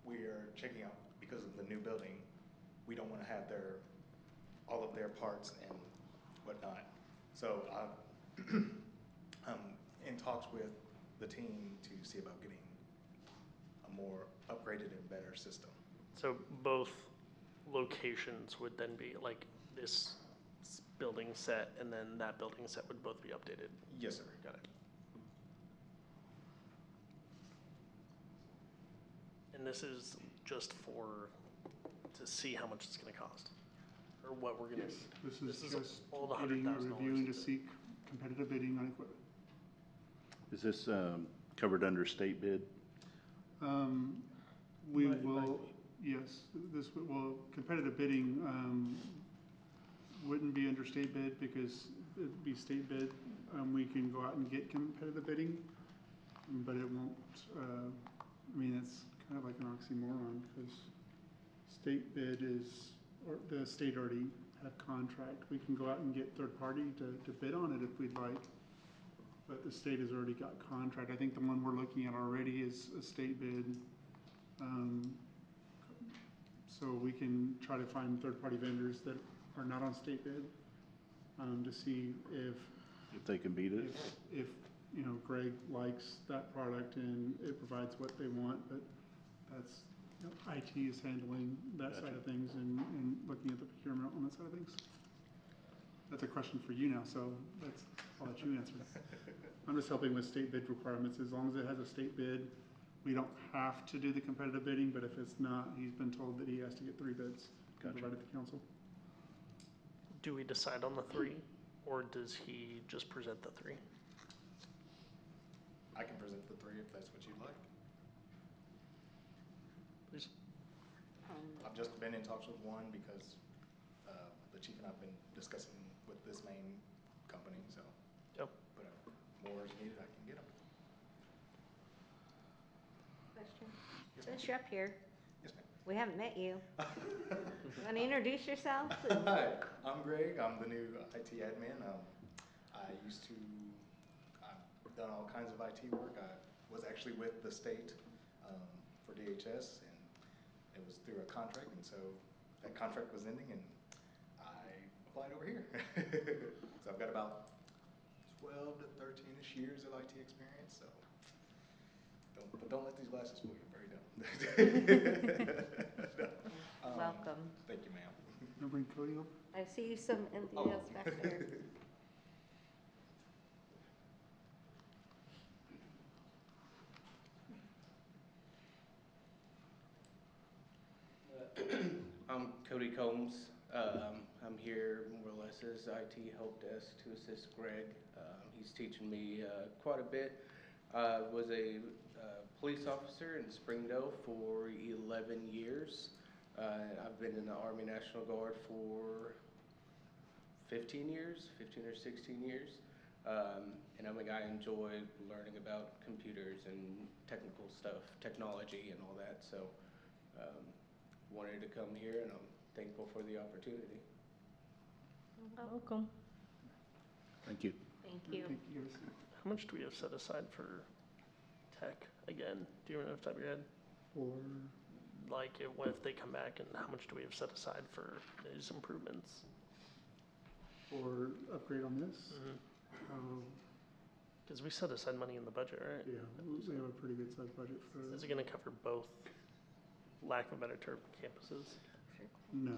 R: we are checking out because of the new building. We don't want to have all of their parts and whatnot. So I'm in talks with the team to see about getting a more upgraded and better system.
G: So both locations would then be like this building set and then that building set would both be updated?
R: Yes, sir.
G: Got it. And this is just to see how much it's gonna cost? Or what we're gonna?
P: Yes, this is just
G: all the
P: getting a
G: $100,000
P: review and to
G: into it.
P: seek competitive bidding on equipment.
O: Is this covered under state bid?
P: We will, yes, competitive bidding wouldn't be under state bid because it'd be state bid. We can go out and get competitive bidding, but it won't, I mean, it's kind of like an oxymoron because state bid is, or the state already have contract. We can go out and get third party to bid on it if we'd like, but the state has already got contract. I think the one we're looking at already is a state bid. So we can try to find third party vendors that are not on state bid to see if
O: they can beat it?
P: If you know, Greg likes that product and it provides what they want, but that's, you know, IT is handling that side of things and looking at the procurement on that side of things. That's a question for you now, so I'll let you answer. I'm just helping with state bid requirements. As long as it has a state bid, we don't have to do the competitive bidding, but if it's not, he's been told that he has to get 3 bids provided to council.
G: Do we decide on the 3 or does he just present the 3?
R: I can present the 3 if that's what you'd like.
G: Please.
R: I've just been in talks with one because the chief and I've been discussing with this main company, so.
G: Yep.
R: But more is needed, I can get them.
I: Question. Since you're up here,
R: Yes, ma'am.
I: we haven't met you. Want to introduce yourself?
R: Hi, I'm Greg. I'm the new IT admin. I've done all kinds of IT work. I was actually with the state for DHS, and it was through a contract, and so that contract was ending, and I applied over here. So I've got about 12 to 13-ish years of IT experience, so don't let these glasses fool you. I'm very dumb.
I: Welcome.
R: Thank you, ma'am.
P: Wanna bring Cody up?
I: I see some anything else back there.
S: I'm Cody Combs. I'm here more or less as IT help desk to assist Greg. He's teaching me quite a bit. I was a police officer in Springdale for 11 years. I've been in the Army National Guard for 15 years, 15 or 16 years. And I'm a guy I enjoy learning about computers and technical stuff, technology and all that. So wanted to come here and I'm thankful for the opportunity.
G: Welcome.
O: Thank you.
I: Thank you.
P: Thank you.
G: How much do we have set aside for tech again? Do you remember off the top of your head?
P: Or
G: Like, what if they come back and how much do we have set aside for these improvements?
P: or upgrade on this?
G: Because we set aside money in the budget, right?
P: Yeah, we have a pretty good sized budget for.
G: Is it gonna cover both, lack of a better term, campuses?
P: No,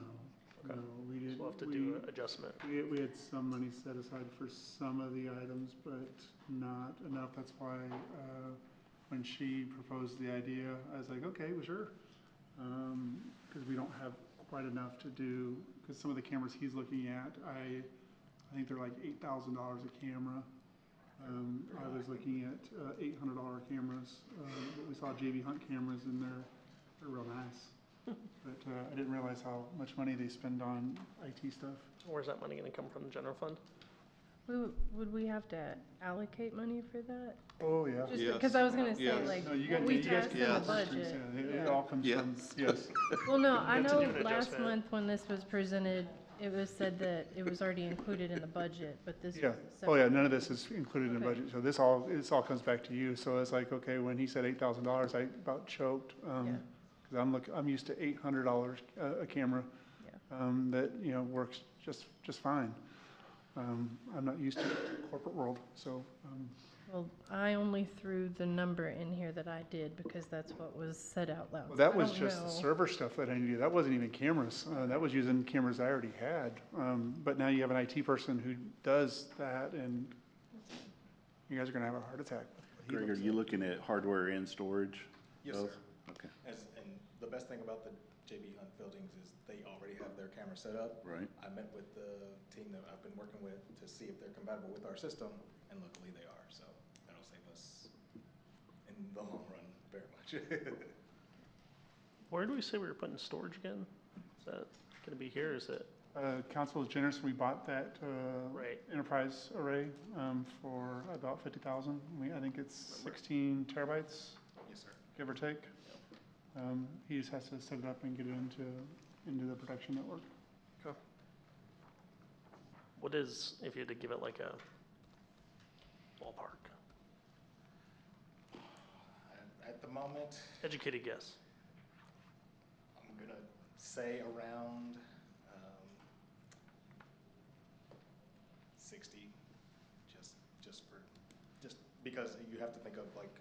G: Okay.
P: no, we did.
G: So we'll have to do an adjustment.
P: We had some money set aside for some of the items, but not enough. That's why, when she proposed the idea, I was like, okay, well, sure. Cause we don't have quite enough to do, cause some of the cameras he's looking at, I think they're like $8,000 a camera. I was looking at $800 cameras, but we saw JB Hunt cameras and they're real nice. But I didn't realize how much money they spend on IT stuff.
G: Where's that money gonna come from, the general fund?
F: Would we have to allocate money for that?
P: Oh, yeah.
F: Just
M: Yes.
F: because I was gonna say,
M: Yes.
F: like,
P: No, you
F: what
P: got,
F: we
P: you guys
F: passed
P: can
F: in the
M: Yes.
F: budget.
P: It all comes from,
M: Yes.
P: yes.
F: Well, no, I
G: That's a
F: know
G: different
F: last
G: adjustment.
F: month when this was presented, it was said that it was already included in the budget, but this was
P: Yeah.
F: a
P: Oh, yeah,
F: separate-
P: none of this is included in the
F: Okay.
P: budget. So this all comes back to you. So it's like, okay, when he said $8,000, I about choked.
F: Yeah.
P: Because I'm used to $800 a camera.
F: Yeah.
P: That, works just fine. I'm not used to the corporate world, so,
F: Well, I only threw the number in here that I did because that's what was said out loud.
P: well, that
F: I
P: was
F: don't
P: just the
F: know.
P: server stuff that I needed. That wasn't even cameras. That was using cameras I already had. But now you have an IT person who does that, and you guys are gonna have a heart attack.
O: Greg, are you looking at hardware and storage?
R: Yes,
O: both?
R: sir.
O: Okay,
R: And the best thing about the JB Hunt buildings is they already have their camera set up.
O: right.
R: I met with the team that I've been working with to see if they're compatible with our system, and luckily they are, so that'll save us in the long run very much.
G: Where do we say we were putting storage again? Is that gonna be here, or is it?
P: Council is generous. We bought that
G: Right.
P: enterprise array for about 50,000. I think it's 16 terabytes,
R: Yes, sir.
P: give or take. He just has to set it up and get it into the production network.
G: Okay. What is, if you had to give it like a ballpark,
R: At the moment,
G: educated guess?
R: I'm gonna say around 60, just because you have to think of like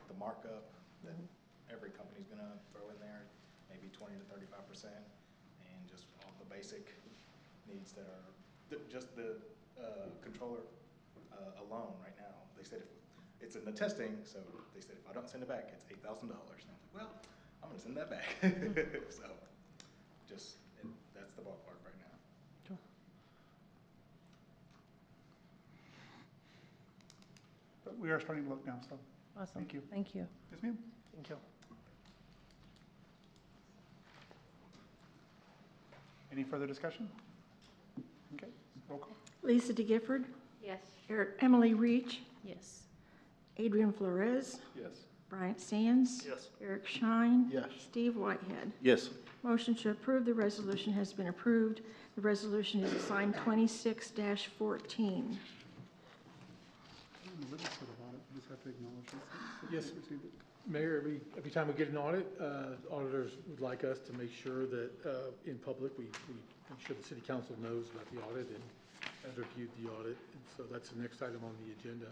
R: the markup that every company's gonna throw in there, maybe 20 to 35%, and just all the basic needs that are just the controller alone right now. They said if it's in the testing, so they said if I don't send it back, it's $8,000. And I'm like, well, I'm gonna send that back. So that's the ballpark right now.
P: But we are starting to look now, so
F: Awesome.
P: thank you.
F: Thank you.
P: Yes, ma'am.
G: Thank you.
P: Any further discussion? Okay, roll call.
C: Lisa DeGifford,
I: Yes.
C: Emily Reach,
F: Yes.
C: Adrian Flores,
H: Yes.
C: Bryant Sands,
G: Yes.
C: Eric Shine.
E: Yes.
C: Steve Whitehead.
O: Yes.
C: Motion to approve the resolution has been approved. The resolution is assigned 26-14.
P: We just have to acknowledge it.
D: Yes. Mayor, every time we get an audit, auditors would like us to make sure that in public, we make sure the city council knows about the audit and has reviewed the audit. And so that's the next item on the agenda,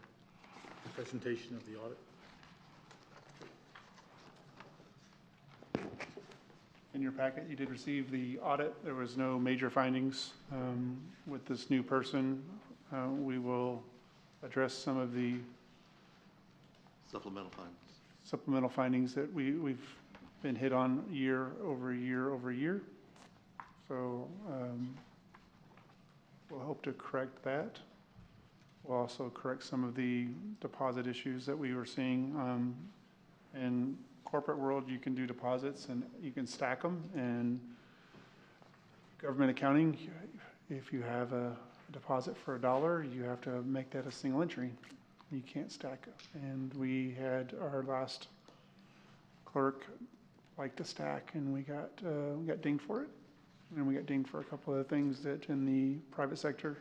D: the presentation of the audit.
P: In your packet, you did receive the audit. There was no major findings with this new person. We will address some of the
M: Supplemental findings.
P: that we've been hit on year over year over year. So we'll hope to correct that. We'll also correct some of the deposit issues that we were seeing. In corporate world, you can do deposits and you can stack them. And government accounting, if you have a deposit for $1, you have to make that a single entry. You can't stack it. And we had our last clerk like to stack, and we got dinged for it. And we got dinged for a couple of things that in the private sector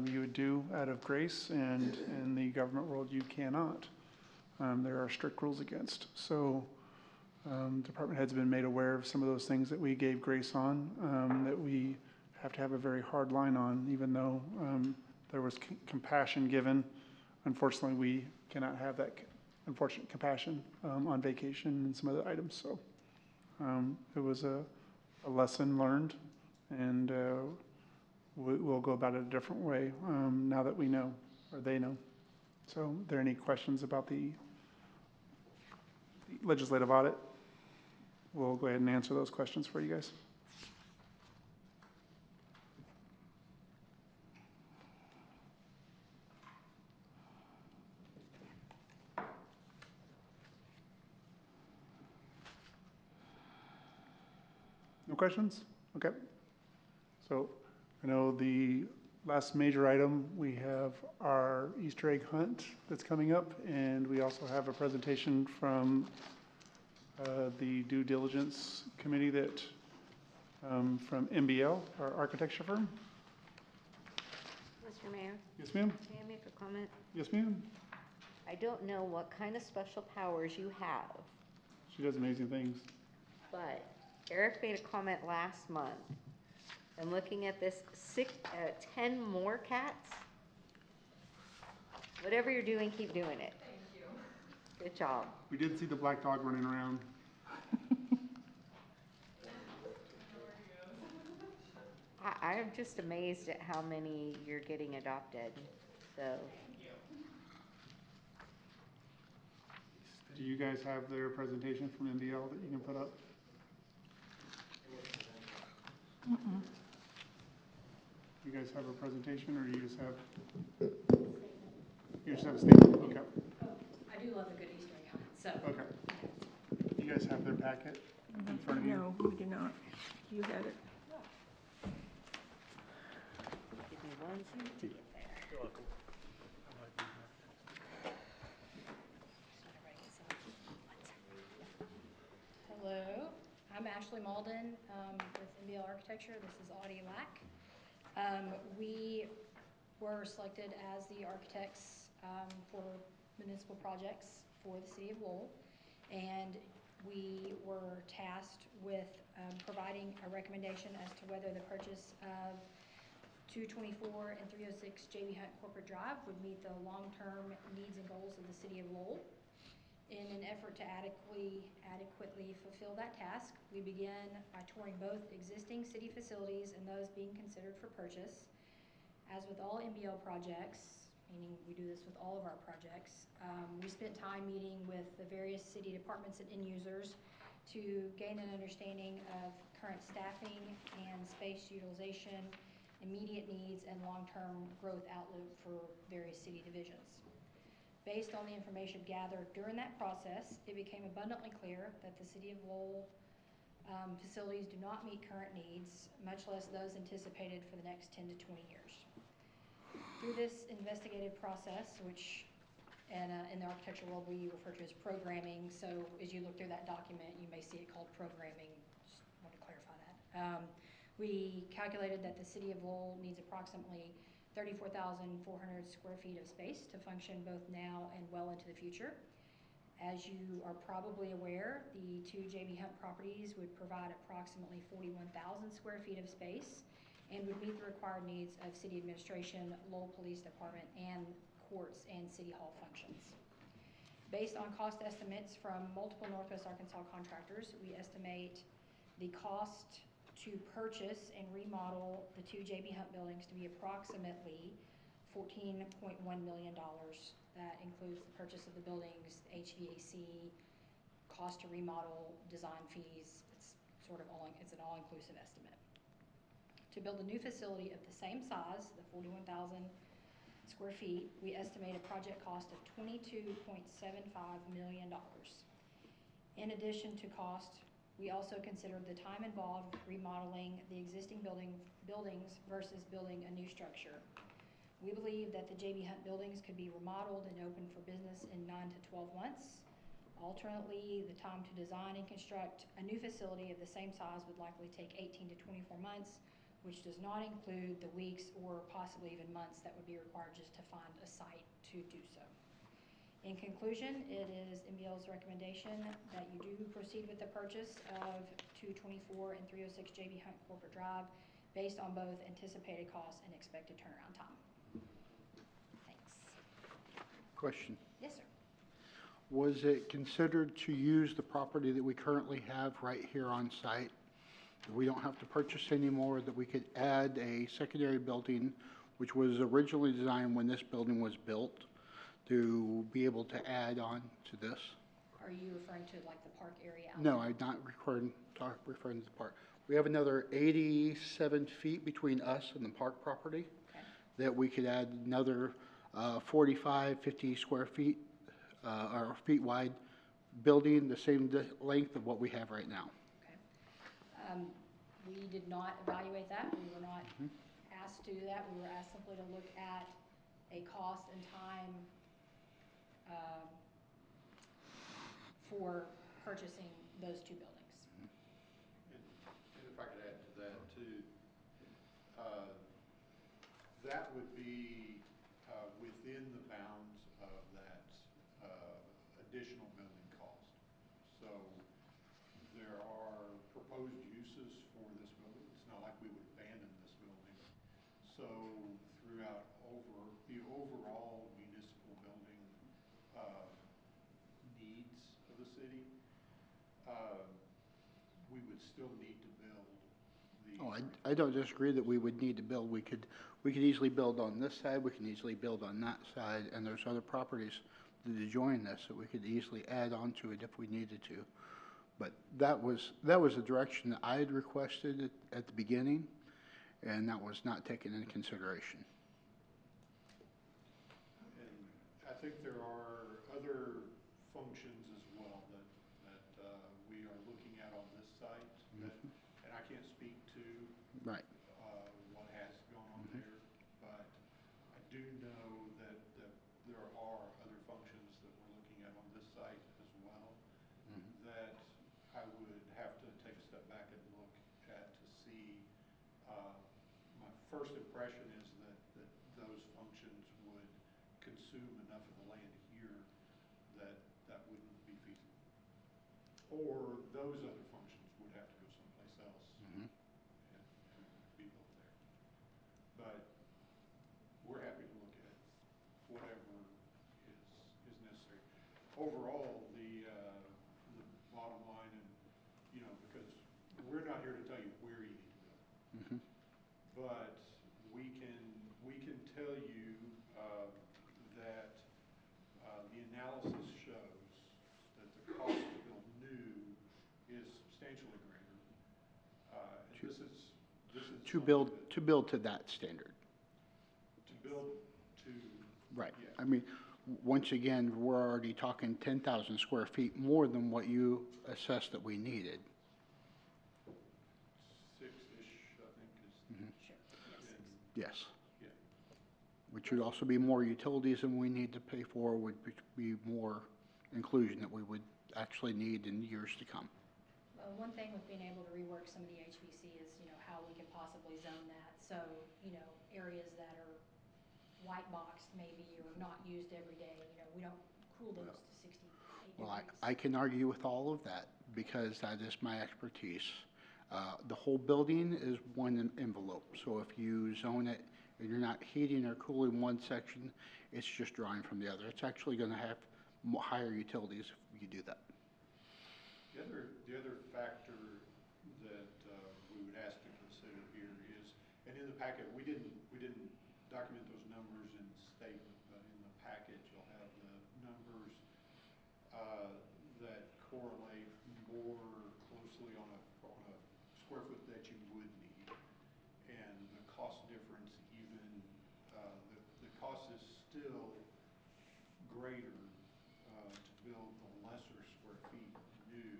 P: you would do out of grace, and in the government world you cannot. There are strict rules against. So department heads have been made aware of some of those things that we gave grace on, that we have to have a very hard line on, even though there was compassion given. Unfortunately, we cannot have that unfortunate compassion on vacation and some other items. So it was a lesson learned, and we'll go about it a different way now that we know, or they know. So are there any questions about the legislative audit? We'll go ahead and answer those questions for you guys. No questions? Okay. So I know the last major item, we have our Easter egg hunt that's coming up, and we also have a presentation from the due diligence committee that, from MBL, our architecture firm.
I: Mr. Mayor,
P: Yes, ma'am?
I: may I make a comment?
P: Yes, ma'am?
I: I don't know what kind of special powers you have,
P: She does amazing things.
I: but Eric made a comment last month. And looking at this, 10 more cats. Whatever you're doing, keep doing it. Thank you. Good job.
P: We did see the black dog running around.
I: I'm just amazed at how many you're getting adopted, so.
P: Do you guys have their presentation from MBL that you can put up? You guys have a presentation, or you just have? You just have a statement. Okay.
T: I do love a good Easter egg hunt, so.
P: Okay. You guys have their packet in front of you?
C: No, we do not. You had it.
I: Give me 1 second to get there.
G: You're welcome.
T: Hello, I'm Ashley Malden with MBL Architecture. This is Audie Lack. We were selected as the architects for municipal projects for the city of Lowell, and we were tasked with providing a recommendation as to whether the purchase of 224 and 306 JB Hunt Corporate Drive would meet the long-term needs and goals of the city of Lowell. In an effort to adequately fulfill that task, we began by touring both existing city facilities and those being considered for purchase. As with all MBL projects, meaning we do this with all of our projects, we spent time meeting with the various city departments and end users to gain an understanding of current staffing and space utilization, immediate needs, and long-term growth outlook for various city divisions. Based on the information gathered during that process, it became abundantly clear that the City of Lowell facilities do not meet current needs, much less those anticipated for the next 10 to 20 years. Through this investigative process, which in the architecture world we refer to as programming, so as you look through that document, you may see it called programming. Just want to clarify that. We calculated that the City of Lowell needs approximately 34,400 square feet of space to function both now and well into the future. As you are probably aware, the 2 JB Hunt properties would provide approximately 41,000 square feet of space and would meet the required needs of city administration, Lowell Police Department, and courts and city hall functions. Based on cost estimates from multiple Northwest Arkansas contractors, we estimate the cost to purchase and remodel the 2 JB Hunt buildings to be approximately $14.1 million. That includes the purchase of the buildings, HVAC, cost to remodel, design fees. It's an all-inclusive estimate. To build a new facility of the same size, the 41,000 square feet, we estimate a project cost of $22.75 million. In addition to cost, we also considered the time involved with remodeling the existing buildings versus building a new structure. We believe that the JB Hunt buildings could be remodeled and open for business in 9 to 12 months. Alternately, the time to design and construct a new facility of the same size would likely take 18 to 24 months, which does not include the weeks or possibly even months that would be required just to find a site to do so. In conclusion, it is MBL's recommendation that you do proceed with the purchase of 224 and 306 JB Hunt Corporate Drive based on both anticipated costs and expected turnaround time. Thanks.
E: Question.
T: Yes, sir.
E: Was it considered to use the property that we currently have right here on site? That we don't have to purchase anymore, that we could add a secondary building, which was originally designed when this building was built, to be able to add on to this?
T: Are you referring to like the park area out
E: No,
T: there?
E: I'm not referring to the park. We have another 87 feet between us and the park property.
T: Okay.
E: That we could add another 45, 50 square feet, or feet wide building, the same length of what we have right now.
T: Okay. We did not evaluate that. We were not asked to do that. We were asked simply to look at a cost and time for purchasing those two buildings.
A: And if I could add to that too, that would be within the bounds of that additional building cost. So there are proposed uses for this building. It's not like we would abandon this building. So throughout the overall municipal building needs of the city, we would still need to build these.
E: Oh, I don't disagree that we would need to build. We could easily build on this side, we can easily build on that side, and there's other properties that adjoin this that we could easily add on to it if we needed to. But that was the direction that I had requested at the beginning, and that was not taken into consideration.
A: And I think there are other functions as well that we are looking at on this site, that, and I can't speak to
E: Right.
A: what has gone on there, but I do know that there are other functions that we're looking at on this site as well, that I would have to take a step back and look at to see. My first impression is that those functions would consume enough of the land here that wouldn't be feasible. Or those other functions would have to go someplace else and be built there. But we're happy to look at whatever is necessary. Overall, the bottom line, and because we're not here to tell you where you need to build, but we can tell you that the analysis shows that the cost to build new is substantially greater. And this is
E: To build to that standard.
A: to build to.
E: Right.
A: Yeah.
E: I mean, once again, we're already talking 10,000 square feet more than what you assessed that we needed.
A: Six-ish, I think, is.
E: Yes.
A: Yeah.
E: Which would also be more utilities than we need to pay for, would be more inclusion that we would actually need in years to come.
T: One thing with being able to rework some of the HVC is, how we could possibly zone that. So, areas that are white boxed maybe or not used every day, we don't cool those to 68
E: Well,
T: degrees.
E: I can argue with all of that because that is my expertise. The whole building is one envelope. So if you zone it and you're not heating or cooling one section, it's just drawing from the other. It's actually going to have higher utilities if you do that.
A: The other factor that we would ask to consider here is, and in the packet, we didn't document those numbers in the statement, but in the packet you'll have the numbers that correlate more closely on a square foot that you would need, and the cost difference even the cost is still greater to build the lesser square feet new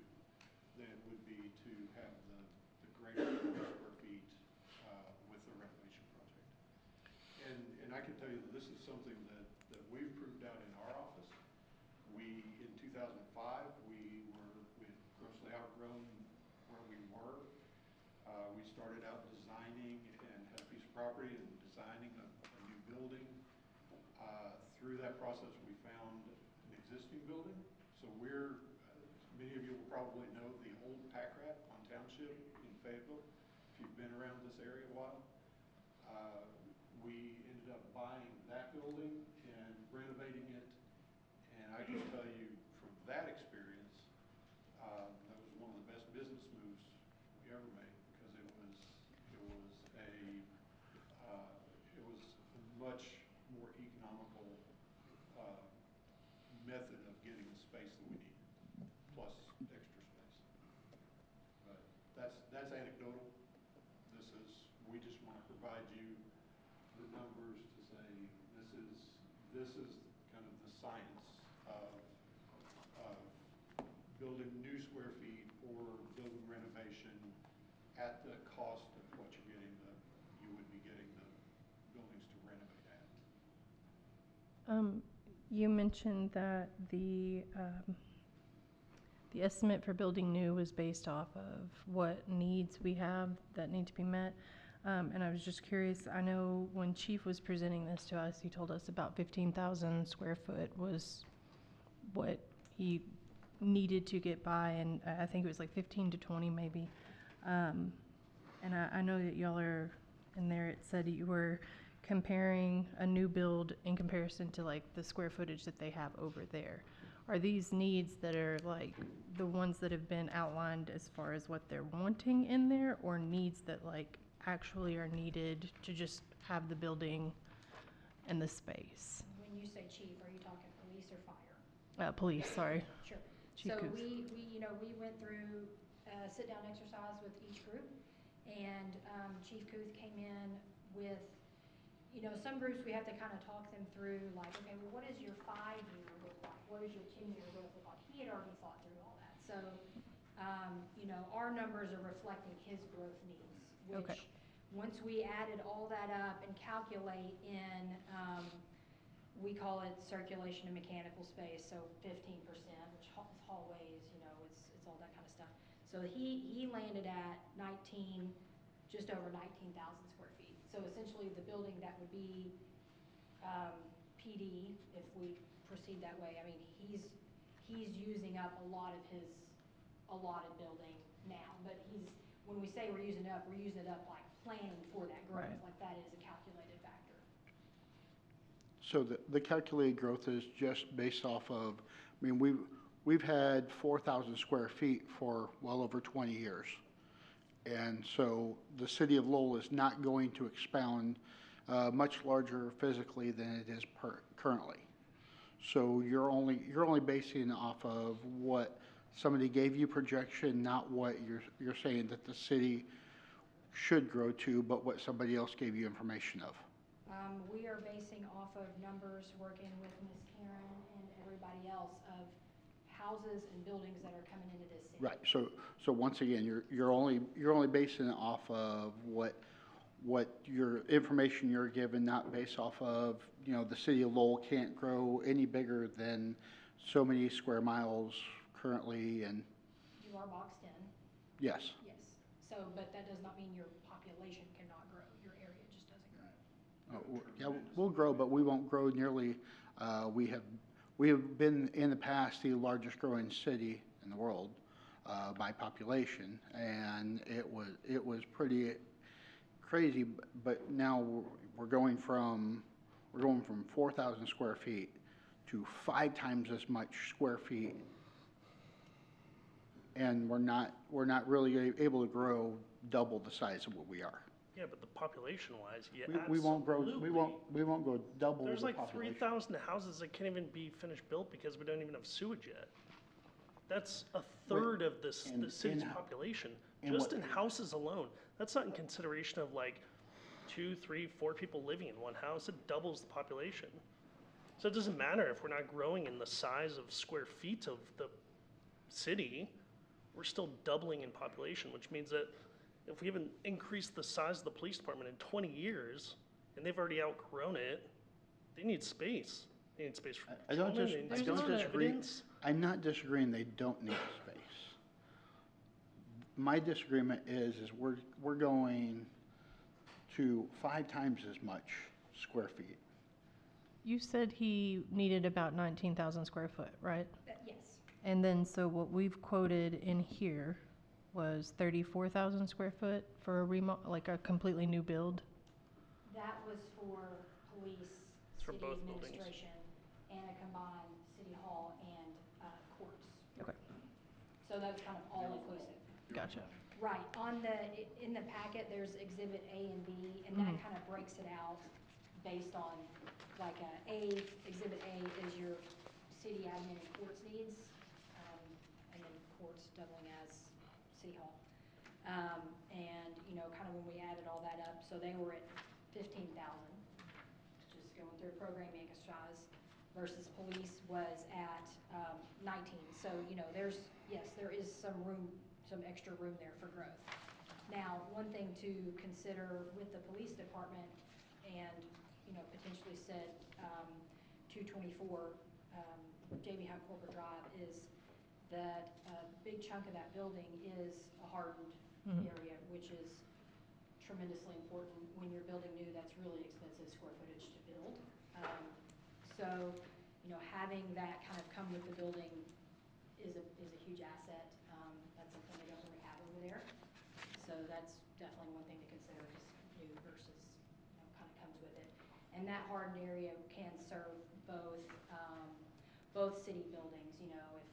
A: than would be to have the greater square feet with the renovation project. And I can tell you that this is something that we've proved out in our office. In 2005, we had grossly outgrown where we were. We started out designing and had a piece of property and designing a new building. Through that process, we found an existing building. So many of you will probably know the old Pack Rat on Township in Fayetteville, if you've been around this area a while. We ended up buying that building and renovating it. And I can tell you from that experience, that was one of the best business moves we ever made, because it was a much more economical method of getting the space that we needed, plus extra space. But that's anecdotal. We just want to provide you the numbers to say this is kind of the science of building new square feet or building renovation
P: at the cost of what you're getting you would be getting the buildings to renovate at.
F: You mentioned that the estimate for building new was based off of what needs we have that need to be met. And I was just curious, I know when Chief was presenting this to us, he told us about 15,000 square foot was what he needed to get by, and I think it was like 15 to 20 maybe. And I know that y'all are in there, it said you were comparing a new build in comparison to like the square footage that they have over there. Are these needs that are like the ones that have been outlined as far as what they're wanting in there, or needs that like actually are needed to just have the building and the space?
T: When you say chief, are you talking police or fire?
F: Police, sorry.
T: Sure.
F: Chief
T: So
F: Coos.
T: we went through a sit-down exercise with each group, and Chief Coos came in with, some groups we have to kind of talk them through, like, okay, well, what does your 5-year look like? What does your 10-year growth look like? He had already thought through all that. So, our numbers are reflecting his growth needs, which,
F: Okay.
T: Once we added all that up and calculate in, we call it circulation and mechanical space, so 15%, which is hallways, it's all that kind of stuff. So he landed at just over 19,000 square feet. So essentially the building that would be PD, if we proceed that way, I mean, he's using up a lot of his allotted building now, but when we say we're using it up like planning for that growth,
F: Right.
T: like that is a calculated factor.
E: So the calculated growth is just based off of, I mean, we've had 4,000 square feet for well over 20 years. And so the city of Lowell is not going to expound much larger physically than it is currently. So you're only basing off of what somebody gave you projection, not what you're saying that the city should grow to, but what somebody else gave you information of.
T: We are basing off of numbers, working with Ms. Karen and everybody else, of houses and buildings that are coming into this city.
E: Right. So once again, you're only basing it off of what your information you're given, not based off of, the city of Lowell can't grow any bigger than so many square miles currently, and
T: You are boxed in.
E: yes.
T: Yes. So, but that does not mean your population cannot grow. Your area just doesn't grow.
E: Yeah, we'll grow, but we won't grow nearly. We have been in the past the largest growing city in the world by population, and it was pretty crazy. But now we're going from 4,000 square feet to 5 times as much square feet, and we're not really able to grow double the size of what we are.
G: Yeah, but the population-wise,
E: We won't grow. We won't go double
G: There's
E: the
G: like
E: population.
G: 3,000 houses that can't even be finished built because we don't even have sewage yet. That's a third of the city's population, just in houses alone. That's not in consideration of like 2, 3, 4 people living in one house. It doubles the population. So it doesn't matter if we're not growing in the size of square feet of the city, we're still doubling in population, which means that if we haven't increased the size of the police department in 20 years, and they've already outgrown it, they need space. They need space for
E: I don't
G: patrolmen,
E: disagree.
G: evidence.
E: I'm not disagreeing they don't need space. My disagreement is we're going to 5 times as much square feet.
F: You said he needed about 19,000 square foot, right?
T: Yes.
F: And then, so what we've quoted in here was 34,000 square foot for a like a completely new build?
T: That was for police,
G: For
T: city
G: both buildings.
T: administration, and a combined city hall and courts.
F: Okay.
T: So that was kind of all inclusive.
F: Gotcha.
T: Right, in the packet, there's exhibit A and B, and that kind of breaks it out based on, like, exhibit A is your city admin and courts needs, and then courts doubling as city hall. And, kind of when we added all that up, so they were at 15,000, just going through a programming exercise, versus police was at 19. So, there is some extra room there for growth. Now, one thing to consider with the police department and, you know, potentially said 224 JB Hunt Corporate Drive is that a big chunk of that building is a hardened area, which is tremendously important. When you're building new, that's really expensive square footage to build. So, you know, having that kind of come with the building is a huge asset. That's something they don't really have over there. So that's definitely one thing to consider, just new versus, you know, kind of comes with it. And that hardened area can serve both city buildings. You know, if,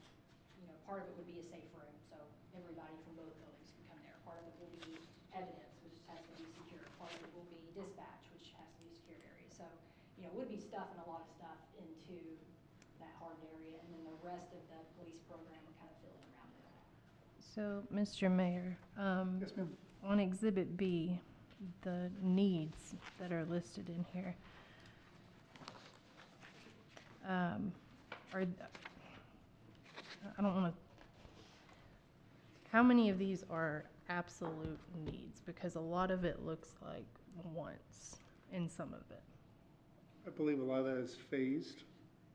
T: you know, part of it would be a safe room, so everybody from both buildings can come there. Part of it will be evidence, which has to be secure. Part of it will be dispatch, which has to be a secure area. So, you know, would be stuffing a lot of stuff into that hardened area, and then the rest of the police program would kind of fill in around it.
F: So, Mr. Mayor,
P: Yes, ma'am.
F: on Exhibit B, the needs that are listed in here, I don't want to, how many of these are absolute needs? Because a lot of it looks like wants in some of it.
P: I believe a lot of that is phased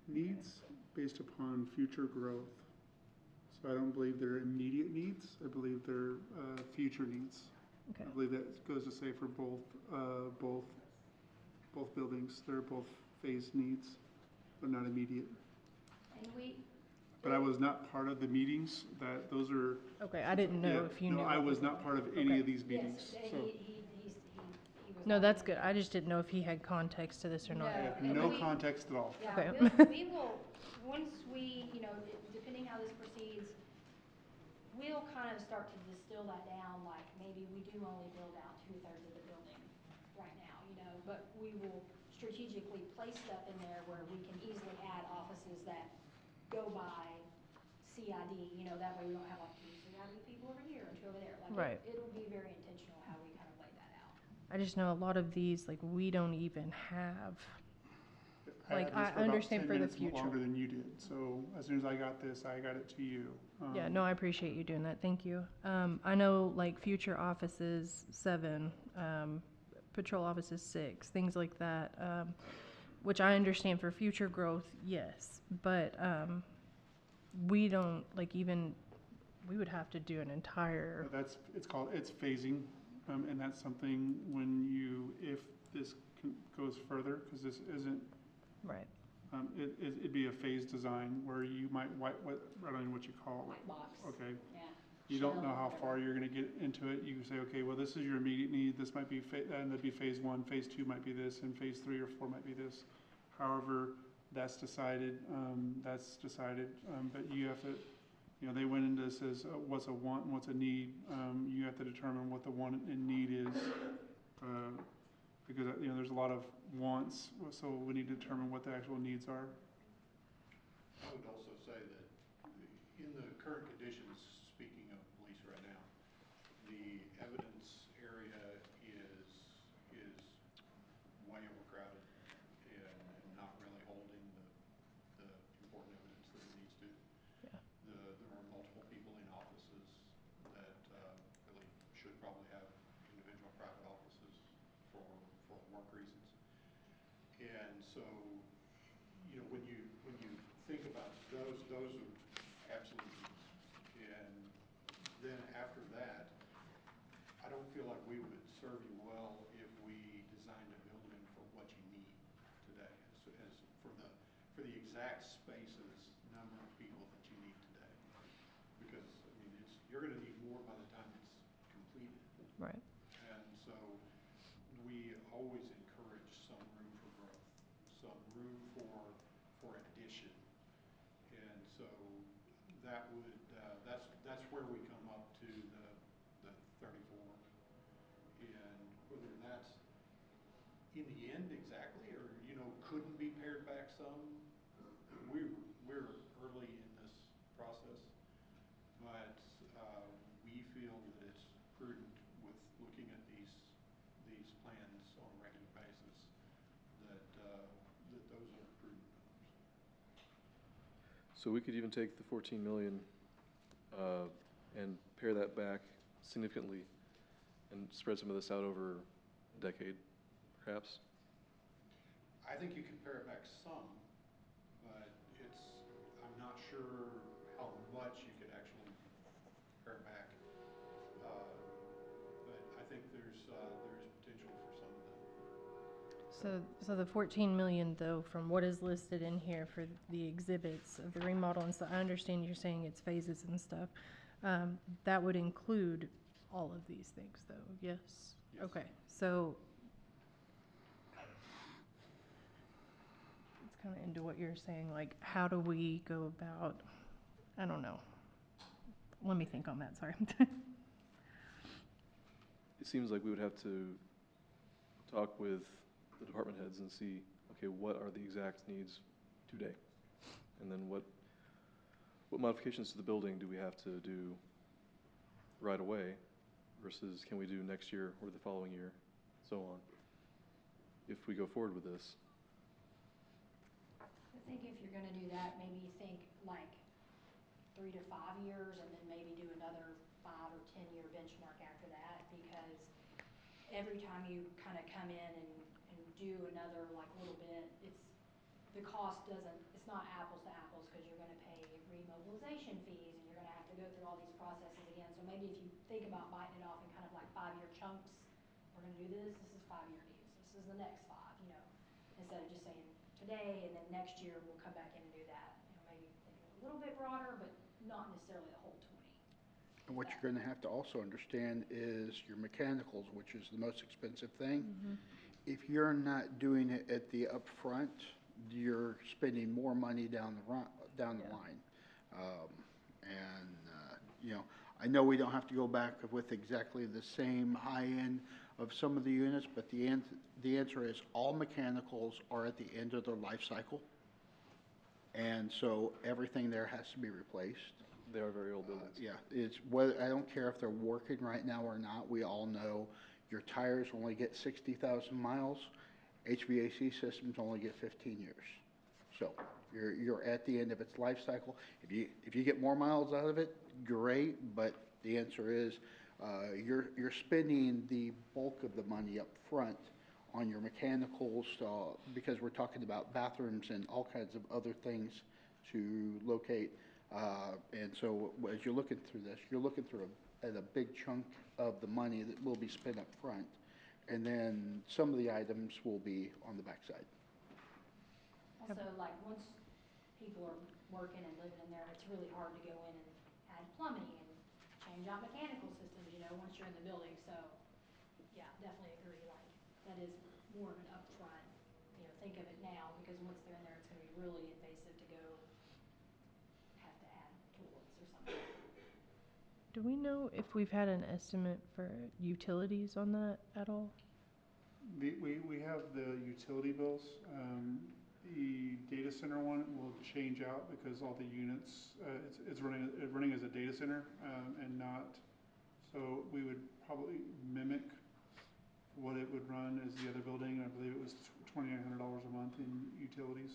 P: needs based upon future growth. So I don't believe they're immediate needs. I believe they're future needs.
F: Okay.
P: I believe that goes to say for both buildings. They're both phased needs, but not immediate.
T: And
P: But I was not part of the meetings. That those are.
F: Okay, I didn't know if you knew.
P: No, I was not part of any of these meetings.
T: Yes,
P: So.
T: he was.
F: No,
T: not
F: that's
T: in
F: good.
T: it.
F: I just didn't know if he had context to this or not.
P: I have no context at all.
T: Yeah,
F: Okay.
T: we will, once we, you know, depending how this proceeds, we'll kind of start to distill that down, like maybe we do only build out 2/3 of the building right now, you know, but we will strategically place stuff in there where we can easily add offices that go by CID, you know, that way we don't have like 2 CID people over here and 2 over there. Like
F: Right.
T: it'll be very intentional how we kind of lay that out.
F: I just know a lot of these, like, we don't even have. Like,
P: had this
F: I
P: for about
F: understand
P: 10
F: for the
P: minutes
F: future.
P: longer than you did. So as soon as I got this, I got it to you.
F: Yeah, no, I appreciate you doing that. Thank you. I know, like, future offices 7, patrol offices 6, things like that, which I understand for future growth, yes. But we don't, like, even, we would have to do an entire.
P: It's phasing, and that's something when if this goes further, because this isn't.
F: Right.
P: It'd be a phased design where you might I don't know what you call it.
T: White box.
P: Okay.
T: Yeah.
P: You don't know how far you're going to get into it. You say, okay, well, this is your immediate need. This might be, and that'd be phase 1. Phase 2 might be this, and phase 3 or 4 might be this. However, that's decided. But you have to, you know, they went into this as what's a want and what's a need. You have to determine what the want and need is, because you know there's a lot of wants. So we need to determine what the actual needs are.
U: I would also say that in the current conditions, speaking of police right now, the evidence area is way overcrowded and not really holding the important evidence that it needs to.
F: Yeah.
U: There are multiple people in offices that really should probably have individual private offices for work reasons. And so, you know, when you think about those are absolute needs. And then after that, I don't feel like we would serve you well if we designed a building for what you need today, as for the exact spaces, number of people that you need today. Because I mean, you're going to need more by the time it's completed.
F: Right.
U: And so we always encourage some room for growth, some room for addition. And so that would, that's where we come up to the 34. And whether that's in the end exactly, or, you know, couldn't be pared back some, we're early in this process. But we feel that it's prudent with looking at these plans on a regular basis that those are prudent numbers.
H: So we could even take the 14 million and pare that back significantly and spread some of this out over a decade, perhaps?
U: I think you can pare it back some, but I'm not sure how much you could actually pare it back. But I think there is potential for some of them.
F: So the 14 million though, from what is listed in here for the exhibits of the remodel and stuff, I understand you're saying it's phases and stuff. That would include all of these things though, yes?
U: Yes.
F: Okay, so it's kind of into what you're saying, like how do we go about, I don't know. Let me think on that, sorry.
H: It seems like we would have to talk with the department heads and see, okay, what are the exact needs today? And then what modifications to the building do we have to do right away versus can we do next year or the following year, so on, if we go forward with this.
T: I think if you're gonna do that, maybe think like 3 to 5 years and then maybe do another 5 or 10 year benchmark after that, because every time you kind of come in and do another like little bit, the cost it's not apples to apples, because you're gonna pay remobilization fees and you're gonna have to go through all these processes again. So maybe if you think about biting it off in kind of like 5-year chunks, we're gonna do this is 5-year deals, this is the next 5, instead of just saying today and then next year we'll come back in and do that. Maybe think a little bit broader, but not necessarily the whole 20.
E: And what you're gonna have to also understand is your mechanicals, which is the most expensive thing. If you're not doing it at the upfront, you're spending more money down the line. I know we don't have to go back with exactly the same high end of some of the units, but the answer is all mechanicals are at the end of their life cycle. And so everything there has to be replaced.
H: They are very old buildings.
E: I don't care if they're working right now or not. We all know your tires only get 60,000 miles. HVAC systems only get 15 years. So you're at the end of its life cycle. If you get more miles out of it, great. But the answer is you're spending the bulk of the money up front on your mechanicals, because we're talking about bathrooms and all kinds of other things to locate. And so as you're looking through this, you're looking through at a big chunk of the money that will be spent up front. And then some of the items will be on the backside.
T: Also, like once people are working and living in there, it's really hard to go in and add plumbing and change out mechanical systems, once you're in the building. So yeah, definitely agree. Like that is more of an upfront, think of it now, because once they're in there, it's gonna be really invasive to go have to add toilets or something.
F: Do we know if we've had an estimate for utilities on that at all?
P: We have the utility bills. The data center one will change out because all the units, it's running as a data center and not, so we would probably mimic what it would run as the other building. I believe it was $2,900 a month in utilities.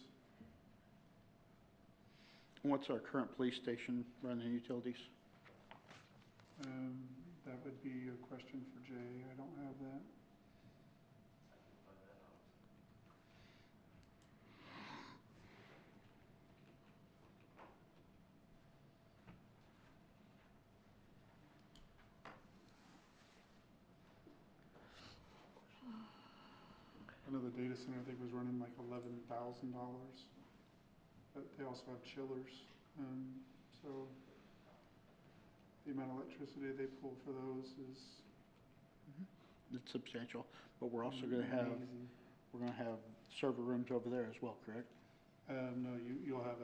E: What's our current police station running utilities?
P: That would be a question for Jay. I don't have that. I know the data center, I think, was running like $11,000, but they also have chillers, so the amount of electricity they pull for those is
E: It's substantial, but we're also going to have
P: amazing.
E: we're going to have server rooms over there as well, correct?
P: No, you'll have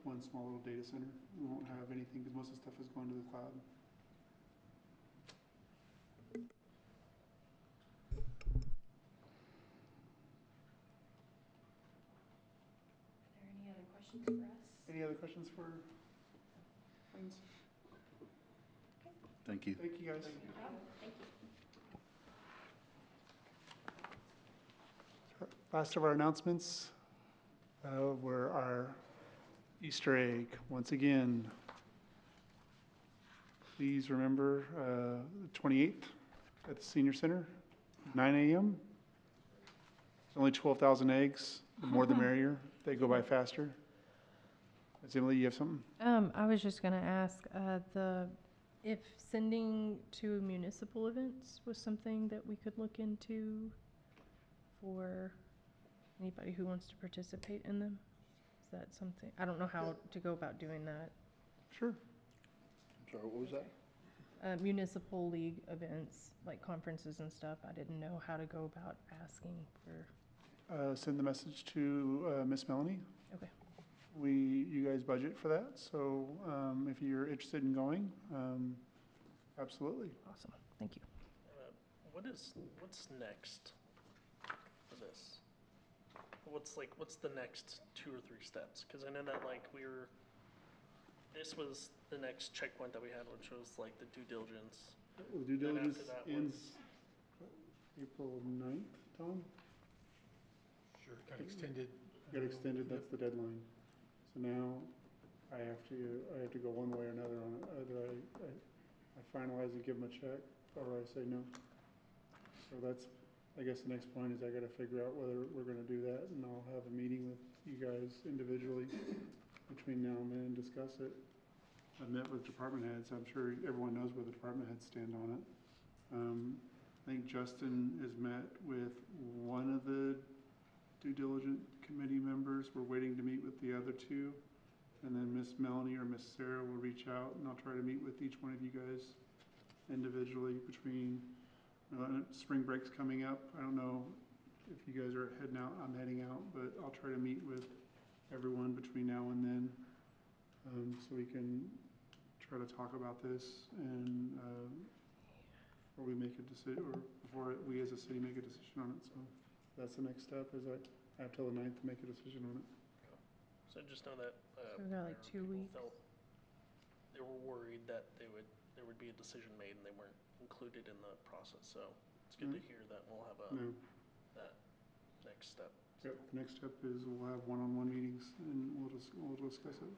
P: one small little data center. We won't have anything because most of the stuff is going to the cloud.
T: Are there any other questions for us?
P: Any other questions for friends?
O: Thank you.
P: Thank you, guys.
T: Thank you.
P: Last of our announcements were our Easter egg. Once again, please remember the 28th at the senior center, 9 a.m. It's only 12,000 eggs, the more the merrier, they go by faster. Emily, you have something?
F: I was just gonna ask, if sending to municipal events was something that we could look into for anybody who wants to participate in them? Is that something, I don't know how to go about doing that.
P: Sure. I'm sorry, what was that?
F: Municipal league events, like conferences and stuff, I didn't know how to go about asking for.
P: Send the message to Miss Melanie.
F: Okay.
P: You guys budget for that, so if you're interested in going, absolutely.
F: Awesome, thank you.
G: What's next for this? What's the next 2 or 3 steps? Because I know that this was the next checkpoint that we had, which was like the due diligence.
P: The due
G: Then
P: diligence
G: after that
P: ends
G: was-
P: April 9th, Tom?
D: Sure, got extended.
P: Got extended, that's the deadline. So now I have to go one way or another on it. Either I finalize and give them a check, or I say no. So that's, I guess the next point is I gotta figure out whether we're gonna do that, and I'll have a meeting with you guys individually between now and then and discuss it. I've met with department heads. I'm sure everyone knows where the department heads stand on it. I think Justin has met with one of the due diligence committee members. We're waiting to meet with the other 2. And then Miss Melanie or Miss Sarah will reach out, and I'll try to meet with each one of you guys individually between, spring break's coming up. I don't know if you guys are heading out, I'm heading out, but I'll try to meet with everyone between now and then, so we can try to talk about this and, before we make a decision, or before we as a city make a decision on it. So that's the next step, is I have till the 9th to make a decision on it.
G: So just know that.
F: So we got like 2 weeks.
G: They were worried that there would be a decision made and they weren't included in the process. So it's good to hear that we'll have that next step.
P: Yep, the next step is we'll have one-on-one meetings and we'll discuss it.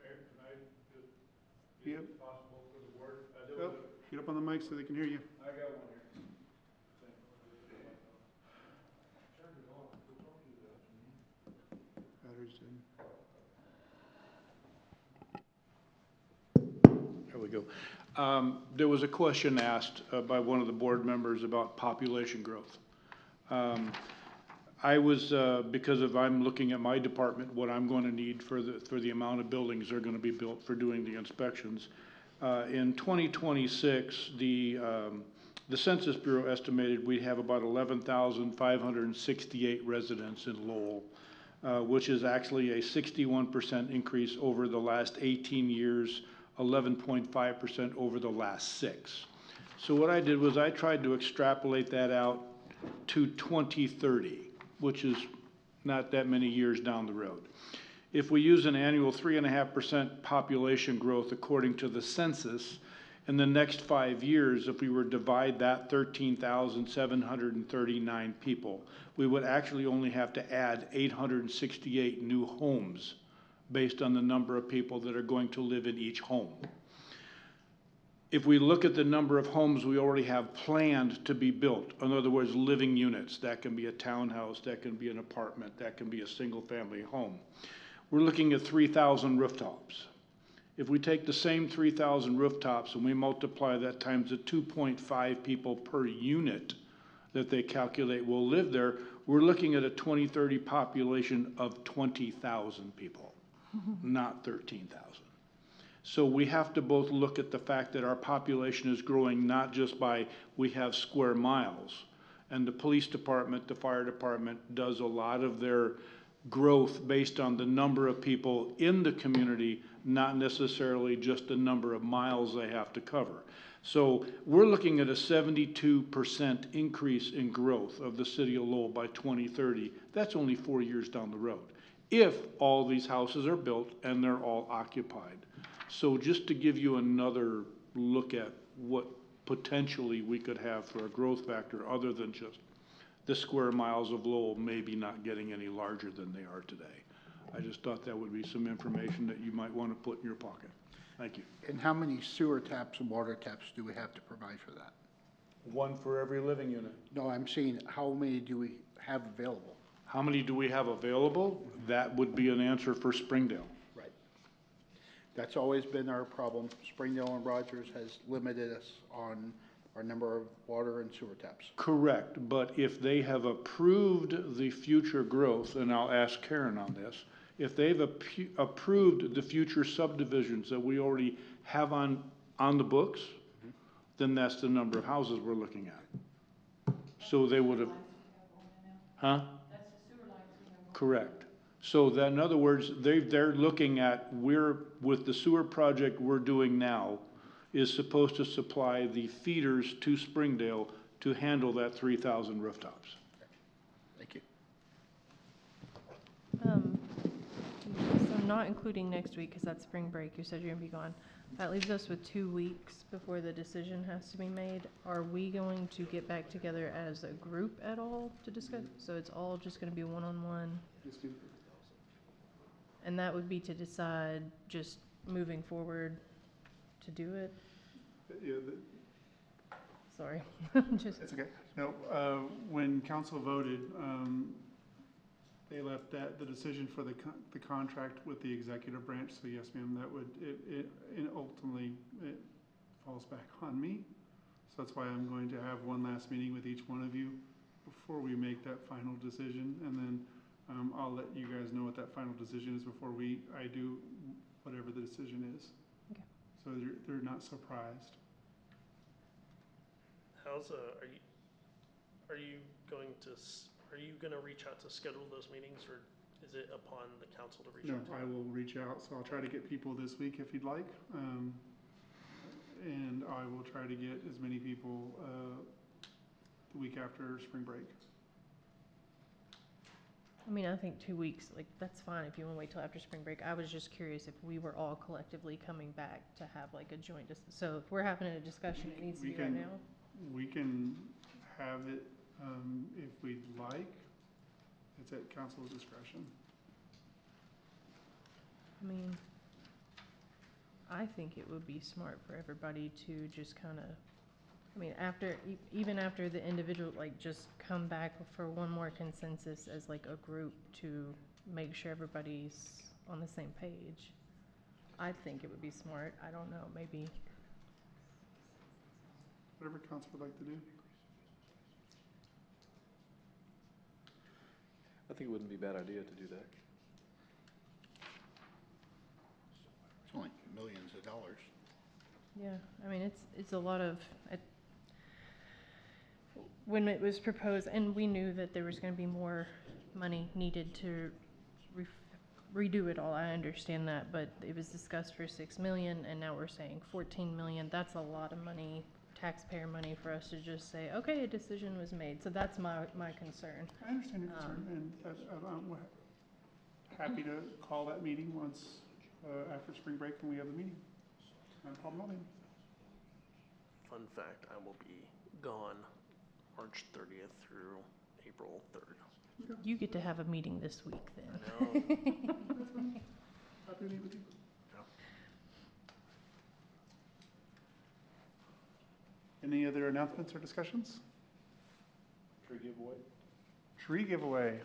U: Mayor, can I just,
P: Yep.
U: if possible for the board?
P: Get up on the mic so they can hear you.
U: I got one here. Turn it on, don't do that.
P: Battery's dead.
U: There we go. There was a question asked by one of the board members about population growth. I was, because I'm looking at my department, what I'm going to need for the amount of buildings that are going to be built for doing the inspections. In 2026, the Census Bureau estimated we'd have about 11,568 residents in Lowell, which is actually a 61% increase over the last 18 years, 11.5% over the last 6. So what I did was I tried to extrapolate that out to 2030, which is not that many years down the road. If we use an annual 3.5% population growth according to the census, in the next 5 years, if we were to divide that 13,739 people, we would actually only have to add 868 new homes based on the number of people that are going to live in each home. If we look at the number of homes we already have planned to be built, in other words, living units, that can be a townhouse, that can be an apartment, that can be a single-family home, we're looking at 3,000 rooftops. If we take the same 3,000 rooftops and we multiply that times the 2.5 people per unit that they calculate will live there, we're looking at a 2030 population of 20,000 people, not 13,000. So we have to both look at the fact that our population is growing not just by we have square miles, and the police department, the fire department does a lot of their growth based on the number of people in the community, not necessarily just the number of miles they have to cover. So we're looking at a 72% increase in growth of the city of Lowell by 2030. That's only 4 years down the road, if all these houses are built and they're all occupied. So just to give you another look at what potentially we could have for a growth factor other than just the square miles of Lowell maybe not getting any larger than they are today. I just thought that would be some information that you might want to put in your pocket.
A: Thank you.
E: And how many sewer taps and water taps do we have to provide for that?
A: One for every living unit.
E: No, I'm saying, how many do we have available?
A: How many do we have available? That would be an answer for Springdale.
E: Right. That's always been our problem. Springdale and Rogers has limited us on our number of water and sewer taps.
A: Correct, but if they have approved the future growth, and I'll ask Karen on this, if they've approved the future subdivisions that we already have on the books, then that's the number of houses we're looking at. So they would have, huh?
Q: That's the sewer lines we have.
A: Correct. So that, in other words, they're looking at, with the sewer project we're doing now, is supposed to supply the feeders to Springdale to handle that 3,000 rooftops.
E: Thank you.
F: So not including next week, because that's spring break, you said you're gonna be gone. That leaves us with 2 weeks before the decision has to be made. Are we going to get back together as a group at all to discuss? So it's all just gonna be one-on-one? And that would be to decide just moving forward to do it?
P: Yeah,
F: Sorry. Just.
P: it's okay. No, when council voted, they left the decision for the contract with the executive branch, so yes, ma'am, that would, it ultimately, it falls back on me. So that's why I'm going to have one last meeting with each one of you before we make that final decision, and then I'll let you guys know what that final decision is before I do whatever the decision is.
F: Okay.
P: So they're not surprised.
G: How's, are you gonna reach out to schedule those meetings, or is it upon the council to reach
P: No,
G: out to?
P: I will reach out, so I'll try to get people this week if you'd like. And I will try to get as many people the week after spring break.
F: I mean, I think 2 weeks, like, that's fine if you wanna wait till after spring break. I was just curious if we were all collectively coming back to have like a joint, so if we're having a discussion, it needs to be right now?
P: We can have it if we'd like. It's at council's discretion.
F: I mean, I think it would be smart for everybody to just kinda, I mean, even after the individual, like, just come back for one more consensus as like a group to make sure everybody's on the same page. I think it would be smart. I don't know, maybe.
P: Whatever council would like to do.
H: I think it wouldn't be a bad idea to do that.
E: It's only millions of dollars.
F: Yeah, I mean, it's a lot of, when it was proposed, and we knew that there was gonna be more money needed to redo it all, I understand that, but it was discussed for 6 million, and now we're saying 14 million, that's a lot of money, taxpayer money, for us to just say, okay, a decision was made, so that's my concern.
P: I understand your concern, and I'm happy to call that meeting once, after spring break when we have the meeting. No problem at all.
G: Fun fact, I will be gone March 30th through April 3rd.
F: You get to have a meeting this week then.
G: I know.
P: Happy to meet with you. Any other announcements or discussions?
A: Tree giveaway?
P: Tree giveaway.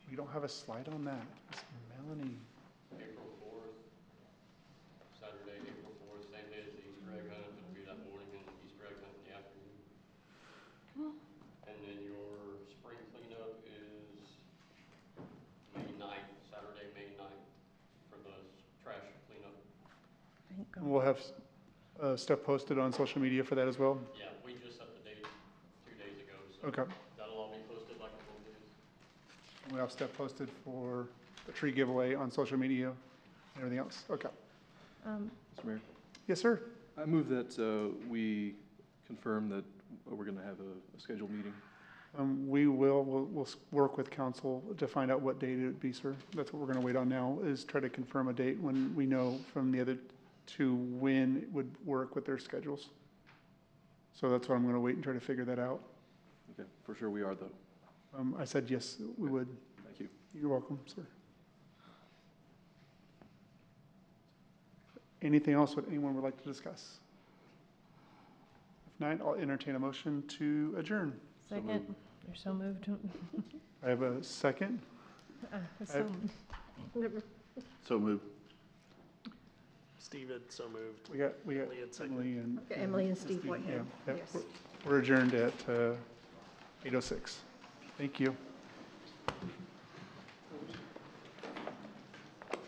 P: We don't have a slide on that. It's Melanie.
B: April 4th, Saturday, April 4th, same day as the Easter egg hunt. It'll be that morning and Easter egg hunt in the afternoon. And then your spring cleanup is May 9th, Saturday, May 9th, for the trash cleanup.
P: We'll have stuff posted on social media for that as well.
B: Yeah, we just set the date 2 days ago, so
P: Okay.
B: that'll all be posted like it always is.
P: We'll have stuff posted for the tree giveaway on social media and everything else. Okay.
H: Mr. Mayor?
P: Yes, sir.
H: I move that we confirm that we're going to have a scheduled meeting.
P: We'll work with council to find out what date it would be, sir. That's what we're going to wait on now, is try to confirm a date when we know from the other two when it would work with their schedules. So that's what I'm going to wait and try to figure that out.
H: Okay, for sure we are, though.
P: I said yes, we would.
H: Thank you.
P: You're welcome, sir. Anything else that anyone would like to discuss? If not, I'll entertain a motion to adjourn.
F: Second, you're so moved.
P: I have a second.
O: So moved.
G: Steve had so moved.
P: We got
G: Emily had seconded.
P: Emily and.
C: Okay, Emily and Steve went ahead.
P: Yeah,
C: Yes.
P: We're adjourned at 8:06. Thank you.